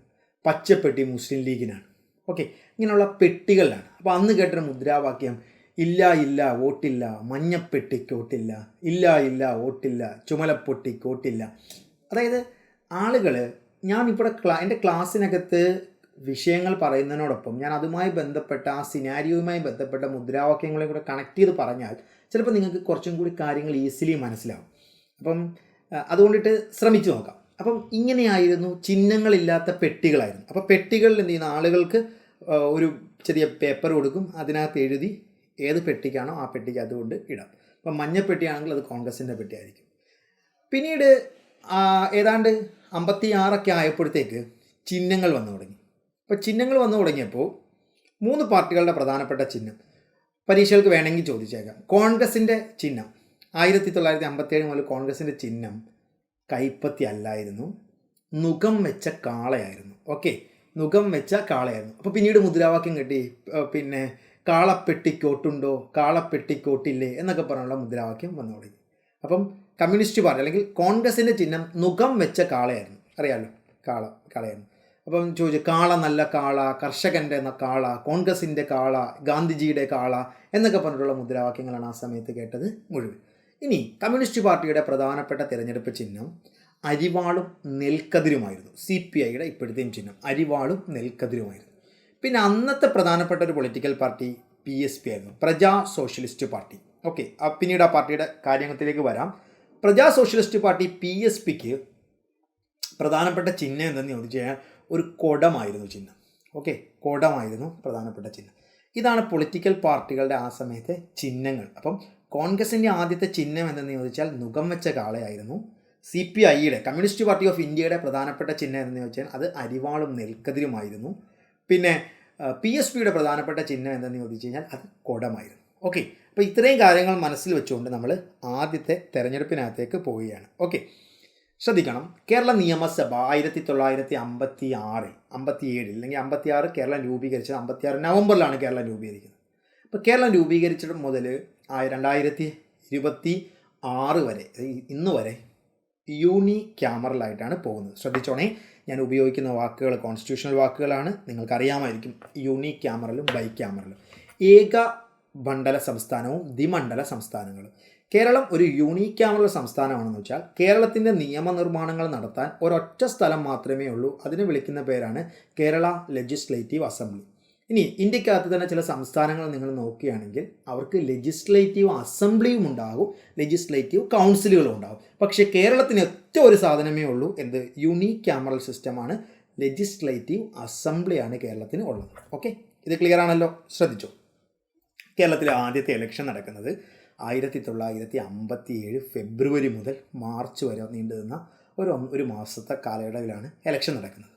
പച്ചപ്പെട്ടി മുസ്ലിം ലീഗിനാണ്. ഓക്കെ, ഇങ്ങനെയുള്ള പെട്ടികളിലാണ്. അപ്പോൾ അന്ന് കേട്ടൊരു മുദ്രാവാക്യം, ഇല്ല വോട്ടില്ല, മഞ്ഞപ്പെട്ടിക്ക് വോട്ടില്ല, ഇല്ല വോട്ടില്ല, ചുമലപ്പൊട്ടിക്ക് വോട്ടില്ല. അതായത് ആളുകൾ, ഞാനിപ്പോൾ എൻ്റെ ക്ലാസ്സിനകത്ത് വിഷയങ്ങൾ പറയുന്നതിനോടൊപ്പം ഞാൻ അതുമായി ബന്ധപ്പെട്ട ആ സിനാരിയോയുമായി ബന്ധപ്പെട്ട മുദ്രാവാക്യങ്ങളെ കൂടെ കണക്ട് ചെയ്ത് പറഞ്ഞാൽ ചിലപ്പോൾ നിങ്ങൾക്ക് കുറച്ചും കൂടി കാര്യങ്ങൾ ഈസിലി മനസ്സിലാവും. അപ്പം അതുകൊണ്ടിട്ട് ശ്രമിച്ചു നോക്കാം. അപ്പം ഇങ്ങനെയായിരുന്നു, ചിഹ്നങ്ങളില്ലാത്ത പെട്ടികളായിരുന്നു. അപ്പോൾ പെട്ടികളിൽ എന്ത് ചെയ്യുന്ന ആളുകൾക്ക് ഒരു ചെറിയ പേപ്പർ കൊടുക്കും, അതിനകത്ത് എഴുതി ഏത് പെട്ടിക്കാണോ ആ പെട്ടിക്ക് അതുകൊണ്ട് ഇടാം. അപ്പം മഞ്ഞപ്പെട്ടിയാണെങ്കിൽ അത് കോൺഗ്രസിൻ്റെ പെട്ടിയായിരിക്കും. പിന്നീട് ഏതാണ്ട് 56 ആയപ്പോഴത്തേക്ക് ചിഹ്നങ്ങൾ വന്നു തുടങ്ങി. അപ്പോൾ ചിഹ്നങ്ങൾ വന്നു തുടങ്ങിയപ്പോൾ 3 പാർട്ടികളുടെ പ്രധാനപ്പെട്ട ചിഹ്നം പരീക്ഷകൾക്ക് വേണമെങ്കിൽ ചോദിച്ചേക്കാം. കോൺഗ്രസിൻ്റെ ചിഹ്നം 1957 മുതൽ കോൺഗ്രസിൻ്റെ ചിഹ്നം കൈപ്പത്തി അല്ലായിരുന്നു, നുകം വെച്ച കാളയായിരുന്നു. ഓക്കെ, നുകം വെച്ച കാളയായിരുന്നു. അപ്പോൾ പിന്നീട് മുദ്രാവാക്യം കിട്ടി, കാളപ്പെട്ടിക്കോട്ടുണ്ടോ, കാളപ്പെട്ടിക്കോട്ടില്ലേ എന്നൊക്കെ പറഞ്ഞുള്ള മുദ്രാവാക്യം വന്നു തുടങ്ങി. അപ്പം കമ്മ്യൂണിസ്റ്റ് പാർട്ടി അല്ലെങ്കിൽ കോൺഗ്രസിൻ്റെ ചിഹ്നം നുകം വെച്ച കാളയായിരുന്നു. അറിയാമല്ലോ, കാളയായിരുന്നു. അപ്പം ചോദിച്ചു, കാള നല്ല കാള, കർഷകൻ്റെ കാള, കോൺഗ്രസിൻ്റെ കാള, ഗാന്ധിജിയുടെ കാള എന്നൊക്കെ പറഞ്ഞിട്ടുള്ള മുദ്രാവാക്യങ്ങളാണ് ആ സമയത്ത് കേട്ടത് മുഴുവൻ. ഇനി കമ്മ്യൂണിസ്റ്റ് പാർട്ടിയുടെ പ്രധാനപ്പെട്ട തിരഞ്ഞെടുപ്പ് ചിഹ്നം അരിവാളും നെൽക്കതിരുമായിരുന്നു. CPIയുടെ ഇപ്പോഴത്തെയും ചിഹ്നം അരിവാളും നെൽക്കതിരുമായിരുന്നു. പിന്നെ അന്നത്തെ പ്രധാനപ്പെട്ട ഒരു പൊളിറ്റിക്കൽ പാർട്ടി PSP ആയിരുന്നു, പ്രജാ സോഷ്യലിസ്റ്റ് പാർട്ടി. ഓക്കെ, പിന്നീട് ആ പാർട്ടിയുടെ കാര്യത്തിലേക്ക് വരാം. പ്രജാ സോഷ്യലിസ്റ്റ് പാർട്ടി PSPക്ക് പ്രധാനപ്പെട്ട ചിഹ്നം എന്തെന്ന് ചോദിച്ചു കഴിഞ്ഞാൽ ഒരു കുടമായിരുന്നു ചിഹ്നം. ഓക്കെ, കുടമായിരുന്നു പ്രധാനപ്പെട്ട ചിഹ്നം. ഇതാണ് പൊളിറ്റിക്കൽ പാർട്ടികളുടെ ആ സമയത്തെ ചിഹ്നങ്ങൾ. അപ്പം കോൺഗ്രസിൻ്റെ ആദ്യത്തെ ചിഹ്നം എന്തെന്ന് ചോദിച്ചാൽ നുകം വെച്ച കാളയായിരുന്നു. CPIയുടെ കമ്മ്യൂണിസ്റ്റ് പാർട്ടി ഓഫ് ഇന്ത്യയുടെ പ്രധാനപ്പെട്ട ചിഹ്നം എന്ന് ചോദിച്ചാൽ അത് അരിവാളും നെൽക്കതിരുമായിരുന്നു. പിന്നെ PSPയുടെ പ്രധാനപ്പെട്ട ചിഹ്നം എന്തെന്ന് ചോദിച്ചു കഴിഞ്ഞാൽ അത് കുടമായിരുന്നു. ഓക്കെ, അപ്പോൾ ഇത്രയും കാര്യങ്ങൾ മനസ്സിൽ വെച്ചുകൊണ്ട് നമ്മൾ ആദ്യത്തെ തെരഞ്ഞെടുപ്പിനകത്തേക്ക് പോവുകയാണ്. ഓക്കെ, ശ്രദ്ധിക്കണം. കേരള നിയമസഭ 1956, 57 അല്ലെങ്കിൽ 56 കേരളം രൂപീകരിച്ചത് 56 നവംബറിലാണ് കേരളം രൂപീകരിക്കുന്നത്. അപ്പോൾ കേരളം രൂപീകരിച്ചിട്ട് മുതൽ 2026 വരെ, ഇന്ന് വരെ യൂണി ക്യാമറലായിട്ടാണ് പോകുന്നത്. ശ്രദ്ധിച്ചോണേ, ഞാൻ ഉപയോഗിക്കുന്ന വാക്കുകൾ കോൺസ്റ്റിറ്റ്യൂഷണൽ വാക്കുകളാണ്, നിങ്ങൾക്കറിയാമായിരിക്കും. യൂണി ക്യാമറലും ബൈ ക്യാമറലും, ഏക മണ്ഡല സംസ്ഥാനവും ദ്വിമണ്ഡല സംസ്ഥാനങ്ങളും. കേരളം ഒരു യൂണീക്ക് ക്യാമറൽ സംസ്ഥാനമാണെന്ന് വെച്ചാൽ കേരളത്തിൻ്റെ നിയമനിർമ്മാണങ്ങൾ നടത്താൻ ഒരൊറ്റ സ്ഥലം മാത്രമേ ഉള്ളൂ. അതിന് വിളിക്കുന്ന പേരാണ് കേരള ലെജിസ്ലേറ്റീവ് അസംബ്ലി. ഇനി ഇന്ത്യക്കകത്ത് തന്നെ ചില സംസ്ഥാനങ്ങൾ നിങ്ങൾ നോക്കുകയാണെങ്കിൽ അവർക്ക് ലെജിസ്ലേറ്റീവ് അസംബ്ലിയും ഉണ്ടാകും, ലെജിസ്ലേറ്റീവ് കൗൺസിലുകളും ഉണ്ടാകും. പക്ഷേ കേരളത്തിന് ഒറ്റ ഒരു സാധനമേ ഉള്ളൂ, എന്ത്? യൂണീക്ക് ക്യാമറൽ സിസ്റ്റമാണ്, ലെജിസ്ലേറ്റീവ് അസംബ്ലിയാണ് കേരളത്തിന് ഉള്ളത്. ഓക്കെ, ഇത് ക്ലിയർ ആണല്ലോ? ശ്രദ്ധിച്ചോ. കേരളത്തിലെ ആദ്യത്തെ ഇലക്ഷൻ നടക്കുന്നത് 1957 ഫെബ്രുവരി മുതൽ മാർച്ച് വരെ നീണ്ടു നിന്ന ഒരു മാസത്തെ കാലയളവിലാണ് ഇലക്ഷൻ നടക്കുന്നത്.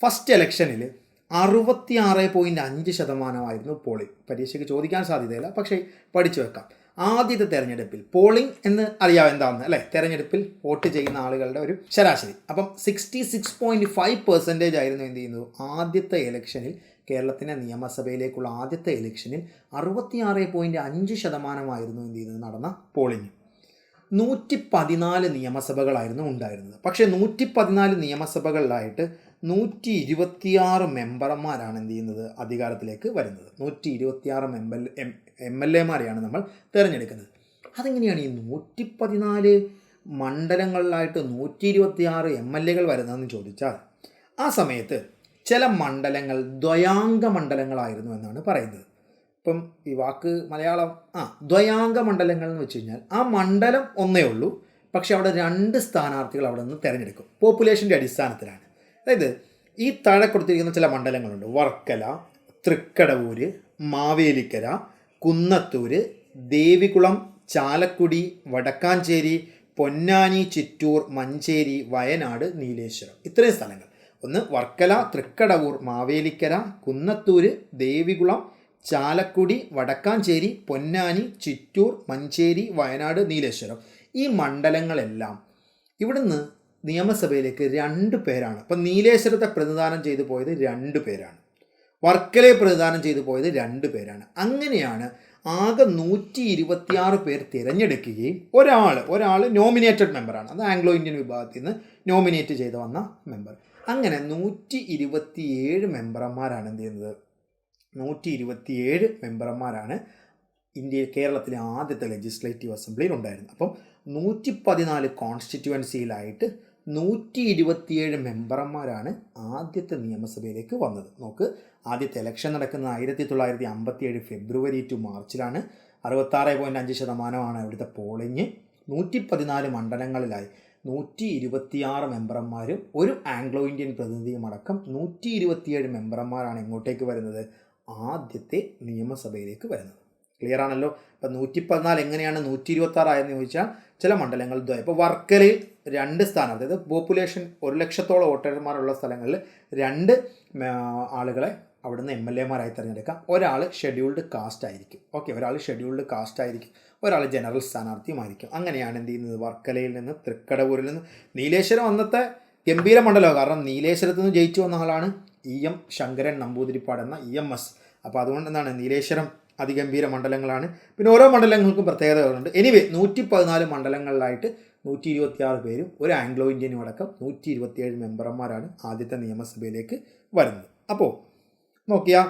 ഫസ്റ്റ് ഇലക്ഷനിൽ 66.5% പോളിംഗ്. പരീക്ഷയ്ക്ക് ചോദിക്കാൻ സാധ്യതയില്ല, പക്ഷേ പഠിച്ചു വെക്കാം. ആദ്യത്തെ തെരഞ്ഞെടുപ്പിൽ പോളിംഗ് എന്ന് അറിയാം എന്താണെന്ന് അല്ലേ? തെരഞ്ഞെടുപ്പിൽ വോട്ട് ചെയ്യുന്ന ആളുകളുടെ ഒരു ശരാശരി. അപ്പം 66.5% ആയിരുന്നു എന്ത് ചെയ്യുന്നത് ആദ്യത്തെ ഇലക്ഷനിൽ. കേരളത്തിൻ്റെ നിയമസഭയിലേക്കുള്ള ആദ്യത്തെ ഇലക്ഷനിൽ 66.5% എന്ത് ചെയ്യുന്നത് നടന്ന പോളിംഗ്. 114 നിയമസഭകളായിരുന്നു ഉണ്ടായിരുന്നത്. പക്ഷേ 114 നിയമസഭകളിലായിട്ട് 126 മെമ്പർമാരാണ് എന്ത് ചെയ്യുന്നത് അധികാരത്തിലേക്ക് വരുന്നത്. 126 MLA-മാരെയാണ് നമ്മൾ തിരഞ്ഞെടുക്കുന്നത്. അതെങ്ങനെയാണ് ഈ 114 മണ്ഡലങ്ങളിലായിട്ട് 126 MLA-കൾ വരുന്നതെന്ന് ചോദിച്ചാൽ, ആ സമയത്ത് ചില മണ്ഡലങ്ങൾ ദ്വയാംഗ മണ്ഡലങ്ങളായിരുന്നു എന്നാണ് പറയുന്നത്. ഇപ്പം ഈ വാക്ക് മലയാളം ദ്വയാംഗ മണ്ഡലങ്ങൾ എന്ന് വെച്ച് കഴിഞ്ഞാൽ ആ മണ്ഡലം ഒന്നേ ഉള്ളൂ, പക്ഷെ അവിടെ 2 സ്ഥാനാർത്ഥികൾ അവിടെ നിന്ന് തിരഞ്ഞെടുക്കും. പോപ്പുലേഷൻ്റെ അടിസ്ഥാനത്തിലാണ്. അതായത് ഈ താഴെ കൊടുത്തിരിക്കുന്ന ചില മണ്ഡലങ്ങളുണ്ട്: വർക്കല, തൃക്കടവൂര്, മാവേലിക്കര, കുന്നത്തൂര്, ദേവികുളം, ചാലക്കുടി, വടക്കാഞ്ചേരി, പൊന്നാനി, ചിറ്റൂർ, മഞ്ചേരി, വയനാട്, നീലേശ്വരം. ഇത്രയും സ്ഥലങ്ങൾ. ഒന്ന് വർക്കല, തൃക്കടവൂർ, മാവേലിക്കര, കുന്നത്തൂര്, ദേവികുളം, ചാലക്കുടി, വടക്കാഞ്ചേരി, പൊന്നാനി, ചിറ്റൂർ, മഞ്ചേരി, വയനാട്, നീലേശ്വരം. ഈ മണ്ഡലങ്ങളെല്ലാം ഇവിടുന്ന് നിയമസഭയിലേക്ക് 2 പേരാണ്. അപ്പം നീലേശ്വരത്തെ പ്രതിനിധാനം ചെയ്തു പോയത് 2 പേരാണ്, വർക്കലയെ പ്രതിനിധാനം ചെയ്തു പോയത് 2 പേരാണ്. അങ്ങനെയാണ് ആകെ 126 പേർ തിരഞ്ഞെടുക്കുകയും ഒരാൾ നോമിനേറ്റഡ് മെമ്പറാണ്. അത് ആംഗ്ലോ ഇന്ത്യൻ വിഭാഗത്തിൽ നിന്ന് നോമിനേറ്റ് ചെയ്ത് വന്ന മെമ്പർ. അങ്ങനെ 127 മെമ്പർമാരാണ് എന്ത് ചെയ്യുന്നത് 127 മെമ്പർമാരാണ് കേരളത്തിലെ ആദ്യത്തെ ലെജിസ്ലേറ്റീവ് അസംബ്ലിയിൽ ഉണ്ടായിരുന്നത്. അപ്പം 114 കോൺസ്റ്റിറ്റ്യുവൻസിയിലായിട്ട് 127 മെമ്പർമാരാണ് ആദ്യത്തെ നിയമസഭയിലേക്ക് വന്നത്. നോക്ക്, ആദ്യത്തെ ഇലക്ഷൻ നടക്കുന്നത് 1957 ഫെബ്രുവരി ടു മാർച്ചിലാണ്. 66.5% ഇവിടുത്തെ പോളിംഗ്. 114 മണ്ഡലങ്ങളിലായി 126 മെമ്പർമാരും ഒരു ആംഗ്ലോ ഇന്ത്യൻ പ്രതിനിധിയും അടക്കം 127 മെമ്പർമാരാണ് ഇങ്ങോട്ടേക്ക് വരുന്നത്, ആദ്യത്തെ നിയമസഭയിലേക്ക് വരുന്നത്. ക്ലിയർ ആണല്ലോ? ഇപ്പം 114 എങ്ങനെയാണ് 126 ആയെന്ന് ചോദിച്ചാൽ ചില മണ്ഡലങ്ങൾ ഇപ്പോൾ വർക്കലയിൽ 2 സ്ഥാനാർത്ഥി, അതായത് പോപ്പുലേഷൻ 100,000-ഓളം വോട്ടർമാരുള്ള സ്ഥലങ്ങളിൽ 2 ആളുകളെ അവിടുന്ന് MLA-മാരായി തിരഞ്ഞെടുക്കാം. ഒരാൾ ഷെഡ്യൂൾഡ് കാസ്റ്റ് ആയിരിക്കും. ഓക്കെ, ഒരാൾ ഷെഡ്യൂൾഡ് കാസ്റ്റ് ആയിരിക്കും, ഒരാൾ ജനറൽ സ്ഥാനാർത്ഥിയുമായിരിക്കും. അങ്ങനെയാണ് എന്ത് ചെയ്യുന്നത് വർക്കലയിൽ നിന്ന്, തൃക്കടവൂരിൽ നിന്ന്. നീലേശ്വരം അന്നത്തെ ഗംഭീര മണ്ഡലമാണ്. കാരണം നീലേശ്വരത്ത് നിന്ന് ജയിച്ചു വന്ന ആളാണ് EM ശങ്കരൻ നമ്പൂതിരിപ്പാട് എന്ന EMS. അപ്പോൾ അതുകൊണ്ട് എന്താണ് നീലേശ്വരം അതിഗംഭീര മണ്ഡലങ്ങളാണ്. പിന്നെ ഓരോ മണ്ഡലങ്ങൾക്കും പ്രത്യേകതകളുണ്ട്. എനിവേ 114 മണ്ഡലങ്ങളിലായിട്ട് 126 പേരും ഒരു ആംഗ്ലോ ഇന്ത്യനും അടക്കം 127 മെമ്പർമാരാണ് ആദ്യത്തെ നിയമസഭയിലേക്ക് വരുന്നത്. അപ്പോൾ നോക്കിയാൽ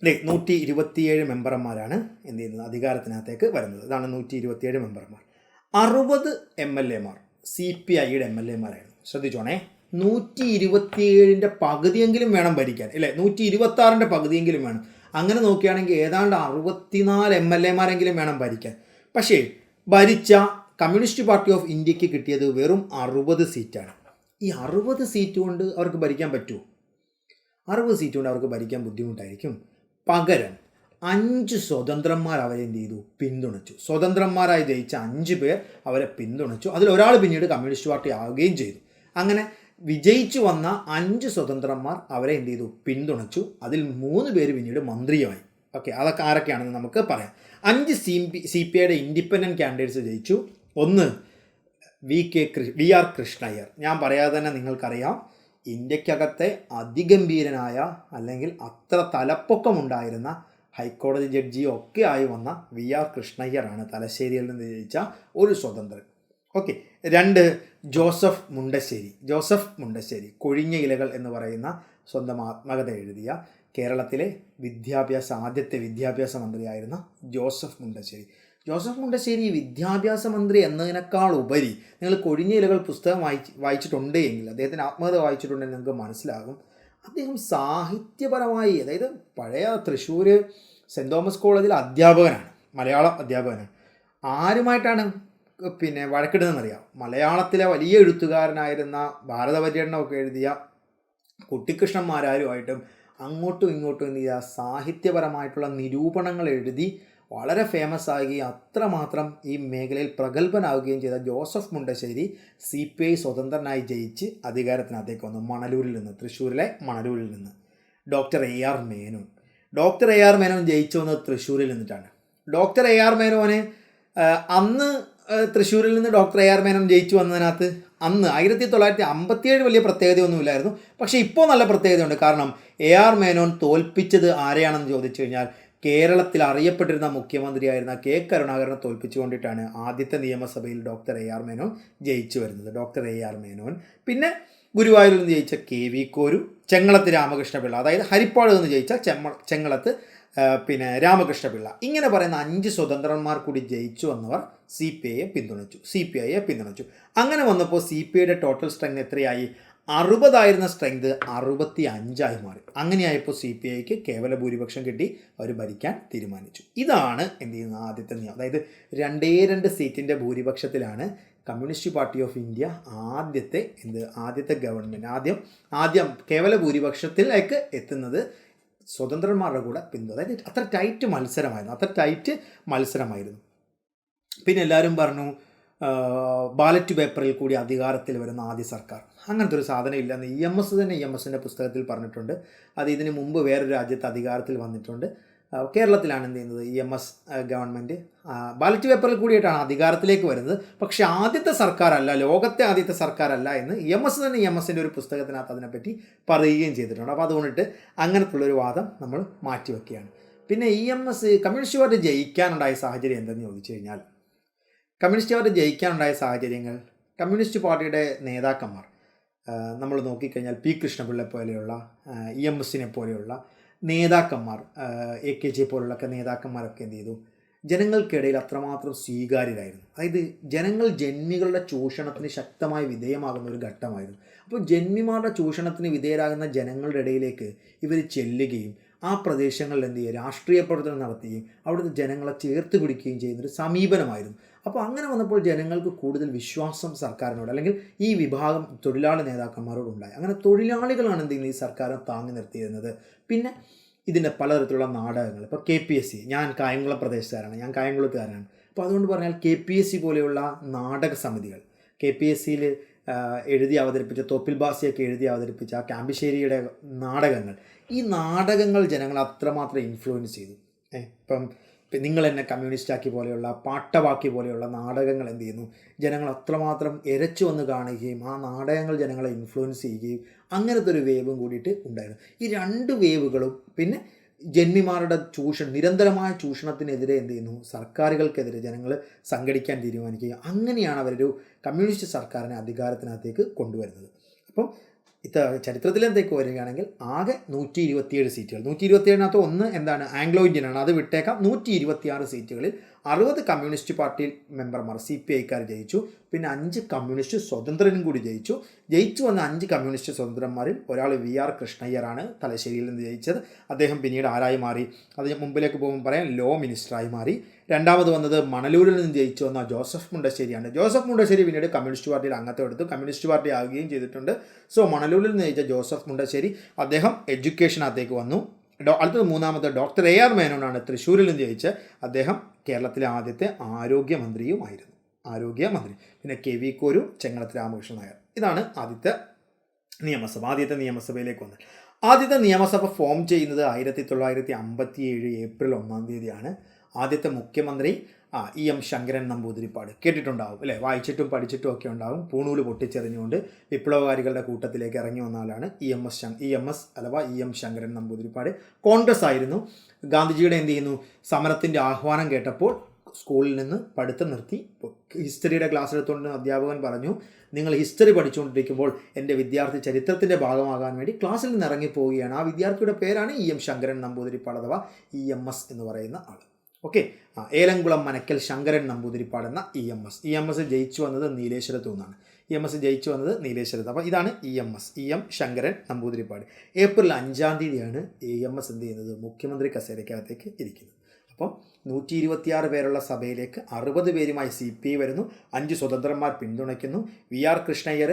127 മെമ്പർമാരാണ് എന്ത് ചെയ്യുന്നത് അധികാരത്തിനകത്തേക്ക് വരുന്നത്. ഇതാണ് 127 മെമ്പർമാർ. 60 MLA-മാർ CPIയുടെ MLA-മാരായിരുന്നു. ശ്രദ്ധിച്ചോണേ, 127ൻ്റെ പകുതിയെങ്കിലും വേണം ഭരിക്കാൻ, അല്ലേ? 126ൻ്റെ പകുതിയെങ്കിലും വേണം. അങ്ങനെ നോക്കുകയാണെങ്കിൽ ഏതാണ്ട് 64 MLA-മാരെങ്കിലും വേണം ഭരിക്കാൻ. പക്ഷേ ഭരിച്ച കമ്മ്യൂണിസ്റ്റ് പാർട്ടി ഓഫ് ഇന്ത്യക്ക് കിട്ടിയത് വെറും 60 സീറ്റാണ്. ഈ 60 സീറ്റ് കൊണ്ട് അവർക്ക് ഭരിക്കാൻ പറ്റുമോ? 60 സീറ്റ് കൊണ്ട് അവർക്ക് ഭരിക്കാൻ ബുദ്ധിമുട്ടായിരിക്കും. പകരം 5 സ്വതന്ത്രന്മാർ അവരെ എന്ത് ചെയ്തു? പിന്തുണച്ചു. സ്വതന്ത്രന്മാരായി ജയിച്ച 5 പേർ അവരെ പിന്തുണച്ചു. അതിലൊരാൾ പിന്നീട് കമ്മ്യൂണിസ്റ്റ് പാർട്ടി ആവുകയും ചെയ്തു. അങ്ങനെ വിജയിച്ചു വന്ന 5 സ്വതന്ത്രന്മാർ അവരെ എന്ത് ചെയ്തു? പിന്തുണച്ചു. അതിൽ 3 പേര് പിന്നീട് മന്ത്രിയായി. ഓക്കെ, അതൊക്കെ ആരൊക്കെയാണെന്ന് നമുക്ക് പറയാം. 5 CPIയുടെ ഇൻഡിപെൻഡൻറ്റ് കാൻഡിഡേറ്റ്സ് ജയിച്ചു. ഒന്ന് VR കൃഷ്ണയ്യർ. ഞാൻ പറയാതെ തന്നെ നിങ്ങൾക്കറിയാം, ഇന്ത്യക്കകത്തെ അതിഗംഭീരനായ അല്ലെങ്കിൽ അത്ര തലപ്പൊക്കമുണ്ടായിരുന്ന ഹൈക്കോടതി ജഡ്ജിയും ഒക്കെ ആയി വന്ന VR കൃഷ്ണയ്യറാണ് തലശ്ശേരിയിൽ നിന്ന് ജയിച്ച ഒരു സ്വതന്ത്രൻ. ഓക്കെ. 2 ജോസഫ് മുണ്ടശ്ശേരി കൊഴിഞ്ഞ ഇലകൾ എന്ന് പറയുന്ന സ്വന്തം ആത്മകഥ എഴുതിയ കേരളത്തിലെ ആദ്യത്തെ വിദ്യാഭ്യാസ മന്ത്രിയായിരുന്ന ജോസഫ് മുണ്ടശ്ശേരി വിദ്യാഭ്യാസ മന്ത്രി എന്നതിനേക്കാൾ ഉപരി നിങ്ങൾ കൊഴിഞ്ഞ ഇലകൾ പുസ്തകം വായിച്ചിട്ടുണ്ട് എങ്കിൽ, അദ്ദേഹത്തിൻ്റെ ആത്മകഥ വായിച്ചിട്ടുണ്ടെങ്കിൽ നിങ്ങൾക്ക് മനസ്സിലാകും, അദ്ദേഹം സാഹിത്യപരമായി, അതായത് പഴയ തൃശ്ശൂർ സെൻറ് തോമസ് കോളേജിലെ അധ്യാപകനാണ്, മലയാളം അധ്യാപകനാണ്. ആരുമായിട്ടാണ് പിന്നെ വഴക്കിടുന്നതെന്നറിയാം? മലയാളത്തിലെ വലിയ എഴുത്തുകാരനായിരുന്ന ഭാരതപര്യടനമൊക്കെ എഴുതിയ കുട്ടിക്കൃഷ്ണന്മാരാരുമായിട്ടും അങ്ങോട്ടും ഇങ്ങോട്ടും എന്ത് ചെയ്യുക, സാഹിത്യപരമായിട്ടുള്ള നിരൂപണങ്ങൾ എഴുതി വളരെ ഫേമസ് ആകുകയും അത്രമാത്രം ഈ മേഖലയിൽ പ്രഗത്ഭനാവുകയും ചെയ്ത ജോസഫ് മുണ്ടശ്ശേരി CPI സ്വതന്ത്രനായി ജയിച്ച് അധികാരത്തിനകത്തേക്ക് വന്നു. മണലൂരിൽ നിന്ന്, തൃശ്ശൂരിലെ മണലൂരിൽ നിന്ന്. ഡോക്ടർ AR മേനോൻ ജയിച്ചു വന്നത് തൃശ്ശൂരിൽ നിന്നിട്ടാണ്. ഡോക്ടർ AR മേനോന് അന്ന് തൃശ്ശൂരിൽ നിന്ന് ഡോക്ടർ AR മേനോൻ ജയിച്ചു വന്നതിനകത്ത് അന്ന് 1957 വലിയ പ്രത്യേകതയൊന്നുമില്ലായിരുന്നു. പക്ഷേ ഇപ്പോൾ നല്ല പ്രത്യേകതയുണ്ട്. കാരണം AR മേനോൻ തോൽപ്പിച്ചത് ആരെയാണെന്ന് ചോദിച്ചു കഴിഞ്ഞാൽ കേരളത്തിൽ അറിയപ്പെട്ടിരുന്ന മുഖ്യമന്ത്രിയായിരുന്ന K കരുണാകരനെ തോൽപ്പിച്ചുകൊണ്ടിട്ടാണ് ആദ്യത്തെ നിയമസഭയിൽ ഡോക്ടർ AR മേനോൻ ജയിച്ചു വരുന്നത്. ഡോക്ടർ AR മേനോൻ, പിന്നെ ഗുരുവായൂരിൽ നിന്ന് ജയിച്ച KV കോരു, ചെങ്ങളത്ത് രാമകൃഷ്ണപിള്ള, അതായത് ഹരിപ്പാട് നിന്ന് ജയിച്ച ചെങ്ങളത്ത് പിന്നെ രാമകൃഷ്ണപിള്ള, ഇങ്ങനെ പറയുന്ന 5 സ്വതന്ത്രന്മാർ കൂടി ജയിച്ചു വന്നവർ CPIയെ പിന്തുണച്ചു. അങ്ങനെ വന്നപ്പോൾ CPIയുടെ ടോട്ടൽ സ്ട്രെങ്ത് എത്രയായി? 60 സ്ട്രെങ്ത് 65 മാറി. അങ്ങനെയായപ്പോൾ CPIക്ക് കേവല ഭൂരിപക്ഷം കിട്ടി, അവർ ഭരിക്കാൻ തീരുമാനിച്ചു. ഇതാണ് എന്ത് ചെയ്യുന്നത് ആദ്യത്തെ നിയമം. അതായത് 2 സീറ്റിൻ്റെ ഭൂരിപക്ഷത്തിലാണ് കമ്മ്യൂണിസ്റ്റ് പാർട്ടി ഓഫ് ഇന്ത്യ ആദ്യത്തെ ഗവൺമെൻറ് ആദ്യം കേവല ഭൂരിപക്ഷത്തിലേക്ക് എത്തുന്നത് സ്വതന്ത്രന്മാരുടെ കൂടെ പിന്തുണ. അതായത് അത്ര ടൈറ്റ് മത്സരമായിരുന്നു. പിന്നെ എല്ലാവരും പറഞ്ഞു ബാലറ്റ് പേപ്പറിൽ കൂടി അധികാരത്തിൽ വരുന്ന ആദ്യ സർക്കാർ. അങ്ങനത്തെ ഒരു സാധനം ഇല്ലെന്ന് EMSൻ്റെ പുസ്തകത്തിൽ പറഞ്ഞിട്ടുണ്ട്. അത് ഇതിന് മുമ്പ് വേറൊരു രാജ്യത്ത് അധികാരത്തിൽ വന്നിട്ടുണ്ട്. കേരളത്തിലാണ് എന്ത് ചെയ്യുന്നത്, EMS ഗവൺമെൻറ് ബാലറ്റ് പേപ്പറിൽ കൂടിയിട്ടാണ് അധികാരത്തിലേക്ക് വരുന്നത്. പക്ഷേ ആദ്യത്തെ സർക്കാരല്ല, ലോകത്തെ ആദ്യത്തെ സർക്കാരല്ല എന്ന് EMSൻ്റെ ഒരു പുസ്തകത്തിനകത്ത് അതിനെപ്പറ്റി പറയുകയും ചെയ്തിട്ടുണ്ട്. അപ്പോൾ അതുകൊണ്ടിട്ട് അങ്ങനത്തുള്ളൊരു വാദം നമ്മൾ മാറ്റിവെക്കുകയാണ്. പിന്നെ EMS കമ്മ്യൂണിസ്റ്റ് പാർട്ടി ജയിക്കാനുണ്ടായ സാഹചര്യം എന്തെന്ന് ചോദിച്ചു കഴിഞ്ഞാൽ, സാഹചര്യങ്ങൾ കമ്മ്യൂണിസ്റ്റ് പാർട്ടിയുടെ നേതാക്കന്മാർ നമ്മൾ നോക്കിക്കഴിഞ്ഞാൽ P കൃഷ്ണപിള്ള പോലെയുള്ള EMSനെ പോലെയുള്ള നേതാക്കന്മാർ, AKJ പോലുള്ളൊക്കെ നേതാക്കന്മാരൊക്കെ എന്ത് ചെയ്തു, ജനങ്ങൾക്കിടയിൽ അത്രമാത്രം സ്വീകാര്യരായിരുന്നു. അതായത് ജനങ്ങൾ ജന്മികളുടെ ചൂഷണത്തിന് ശക്തമായി വിധേയമാകുന്ന ഒരു ഘട്ടമായിരുന്നു. അപ്പോൾ ജന്മിമാരുടെ ചൂഷണത്തിന് വിധേയരാകുന്ന ജനങ്ങളുടെ ഇടയിലേക്ക് ഇവർ ചെല്ലുകയും ആ പ്രദേശങ്ങളിൽ എന്ത് ചെയ്യുക, രാഷ്ട്രീയ പ്രവർത്തനം നടത്തുകയും അവിടുത്തെ ജനങ്ങളെ ചേർത്ത് പിടിക്കുകയും ചെയ്യുന്നൊരു സമീപനമായിരുന്നു. അപ്പോൾ അങ്ങനെ വന്നപ്പോൾ ജനങ്ങൾക്ക് കൂടുതൽ വിശ്വാസം സർക്കാരിനോട്, അല്ലെങ്കിൽ ഈ വിഭാഗം തൊഴിലാളി നേതാക്കന്മാരോട് ഉണ്ടായി. അങ്ങനെ തൊഴിലാളികളാണ് എന്ത് ചെയ്യുന്നത്, ഈ സർക്കാരിനെ താങ്ങി നിർത്തിയിരുന്നത്. പിന്നെ ഇതിൻ്റെ പലതരത്തിലുള്ള നാടകങ്ങൾ, ഇപ്പോൾ KPSC, ഞാൻ കായംകുളം പ്രദേശത്തുകാരാണ്, ഞാൻ കായംകുളത്തുകാരനാണ്. അപ്പോൾ അതുകൊണ്ട് പറഞ്ഞാൽ KPSC പോലെയുള്ള നാടക സമിതികൾ, KPSCയിൽ എഴുതി അവതരിപ്പിച്ച തോപ്പിൽ ബാസിയൊക്കെ എഴുതി അവതരിപ്പിച്ച കാമ്പിശ്ശേരിയുടെ നാടകങ്ങൾ, ഈ നാടകങ്ങൾ ജനങ്ങളെ അത്രമാത്രം ഇൻഫ്ലുവൻസ് ചെയ്തു. ഇപ്പം നിങ്ങൾ എന്നെ കമ്മ്യൂണിസ്റ്റാക്കി പോലെയുള്ള പാട്ടവാക്കി പോലെയുള്ള നാടകങ്ങൾ എന്ത് ചെയ്യുന്നു, ജനങ്ങൾ അത്രമാത്രം എരച്ചു വന്ന് കാണുകയും ആ നാടകങ്ങൾ ജനങ്ങളെ ഇൻഫ്ലുവൻസ് ചെയ്യുകയും അങ്ങനത്തെ ഒരു വേവും കൂടിയിട്ട് ഉണ്ടായിരുന്നു. ഈ 2 വേവുകളും പിന്നെ ജന്മിമാരുടെ നിരന്തരമായ ചൂഷണത്തിനെതിരെ എന്ത് ചെയ്യുന്നു, സർക്കാരുകൾക്കെതിരെ ജനങ്ങൾ സംഘടിക്കാൻ തീരുമാനിക്കുക. അങ്ങനെയാണ് അവരൊരു കമ്മ്യൂണിസ്റ്റ് സർക്കാരിനെ അധികാരത്തിനകത്തേക്ക് കൊണ്ടുവരുന്നത്. അപ്പം ചരിത്രത്തിലെന്തൊക്കെ വരികയാണെങ്കിൽ ആകെ 127 സീറ്റുകൾ. 127-നകത്ത് ഒന്ന് എന്താണ്, ആംഗ്ലോ ഇന്ത്യനാണ്, അത് വിട്ടേക്കാം. 126 സീറ്റുകളിൽ 60 കമ്മ്യൂണിസ്റ്റ് പാർട്ടി മെമ്പർമാർ CPIക്കാർ ജയിച്ചു. പിന്നെ 5 കമ്മ്യൂണിസ്റ്റ് സ്വതന്ത്രനും കൂടി ജയിച്ചു വന്ന 5 കമ്മ്യൂണിസ്റ്റ് സ്വതന്ത്രന്മാരിൽ ഒരാൾ VR കൃഷ്ണയ്യരാണ്, തലശ്ശേരിയിൽ നിന്ന് ജയിച്ചത്. അദ്ദേഹം പിന്നീട് ആരായി മാറി, അത് മുമ്പിലേക്ക് പോകുമ്പോൾ പറയാം, ലോ മിനിസ്റ്ററായി മാറി. രണ്ടാമത് വന്നത് മണലൂരിൽ നിന്ന് ജയിച്ചു വന്ന ജോസഫ് മുണ്ടശ്ശേരിയാണ്. ജോസഫ് മുണ്ടശ്ശേരി പിന്നീട് കമ്മ്യൂണിസ്റ്റ് പാർട്ടിയിൽ അംഗത്വം എടുത്തു, കമ്മ്യൂണിസ്റ്റ് പാർട്ടി ആവുകയും ചെയ്തിട്ടുണ്ട്. സോ മണലൂരിൽ നിന്ന് ജയിച്ച ജോസഫ് മുണ്ടശ്ശേരി അദ്ദേഹം എഡ്യൂക്കേഷനകത്തേക്ക് വന്നു. അടുത്തത് മൂന്നാമത്തെ ഡോക്ടർ AR മേനോനാണ്, തൃശ്ശൂരിൽ നിന്ന് ജയിച്ച് അദ്ദേഹം കേരളത്തിലെ ആദ്യത്തെ ആരോഗ്യമന്ത്രിയുമായിരുന്നു. പിന്നെ KV കോരു, ചെങ്ങളത്ത് രാമകൃഷ്ണൻ നായർ. ഇതാണ് ആദ്യത്തെ നിയമസഭയിലേക്ക് വന്നത്. ആദ്യത്തെ നിയമസഭ ഫോം ചെയ്യുന്നത് 1957 ഏപ്രിൽ 1-ാം തീയതിയാണ്. ആദ്യത്തെ മുഖ്യമന്ത്രി EM ശങ്കരൻ നമ്പൂതിരിപ്പാട്, കേട്ടിട്ടുണ്ടാവും അല്ലേ, വായിച്ചിട്ടും പഠിച്ചിട്ടും ഒക്കെ ഉണ്ടാകും. പൂണൂല് പൊട്ടിച്ചെറിഞ്ഞുകൊണ്ട് വിപ്ലവകാരികളുടെ കൂട്ടത്തിലേക്ക് ഇറങ്ങി വന്ന ആളാണ് EMS അഥവാ EM ശങ്കരൻ നമ്പൂതിരിപ്പാട്. കോൺഗ്രസ് ആയിരുന്നു. ഗാന്ധിജിയുടെ എന്ത് ചെയ്യുന്നു, സമരത്തിൻ്റെ ആഹ്വാനം കേട്ടപ്പോൾ സ്കൂളിൽ നിന്ന് പഠിത്തം നിർത്തി. ഹിസ്റ്ററിയുടെ ക്ലാസ് എടുത്തുകൊണ്ട് അധ്യാപകൻ പറഞ്ഞു, നിങ്ങൾ ഹിസ്റ്ററി പഠിച്ചുകൊണ്ടിരിക്കുമ്പോൾ എൻ്റെ വിദ്യാർത്ഥി ചരിത്രത്തിൻ്റെ ഭാഗമാകാൻ വേണ്ടി ക്ലാസ്സിൽ നിന്ന് ഇറങ്ങിപ്പോവുകയാണ്. ആ വിദ്യാർത്ഥിയുടെ പേരാണ് EM ശങ്കരൻ നമ്പൂതിരിപ്പാട് അഥവാ EMS എന്ന് പറയുന്ന ആൾ. ഓക്കെ, ഏലംകുളം മനക്കൽ ശങ്കരൻ നമ്പൂതിരിപ്പാട് എന്ന EMS ജയിച്ചു വന്നത് നീലേശ്വരത്തു നിന്നാണ്. EMS ജയിച്ചു വന്നത് നീലേശ്വരത്ത്. അപ്പോൾ ഇതാണ് EMS, EM Sankaran Namboodiripad. April 5-ാം തീയതിയാണ് EMS എന്ത് ചെയ്യുന്നത്, മുഖ്യമന്ത്രി കസേരയ്ക്കകത്തേക്ക് ഇരിക്കുന്നത്. അപ്പം 126 പേരുള്ള സഭയിലേക്ക് 60 പേരുമായി CPI വരുന്നു, 5 സ്വതന്ത്രന്മാർ പിന്തുണയ്ക്കുന്നു. VR കൃഷ്ണയ്യർ,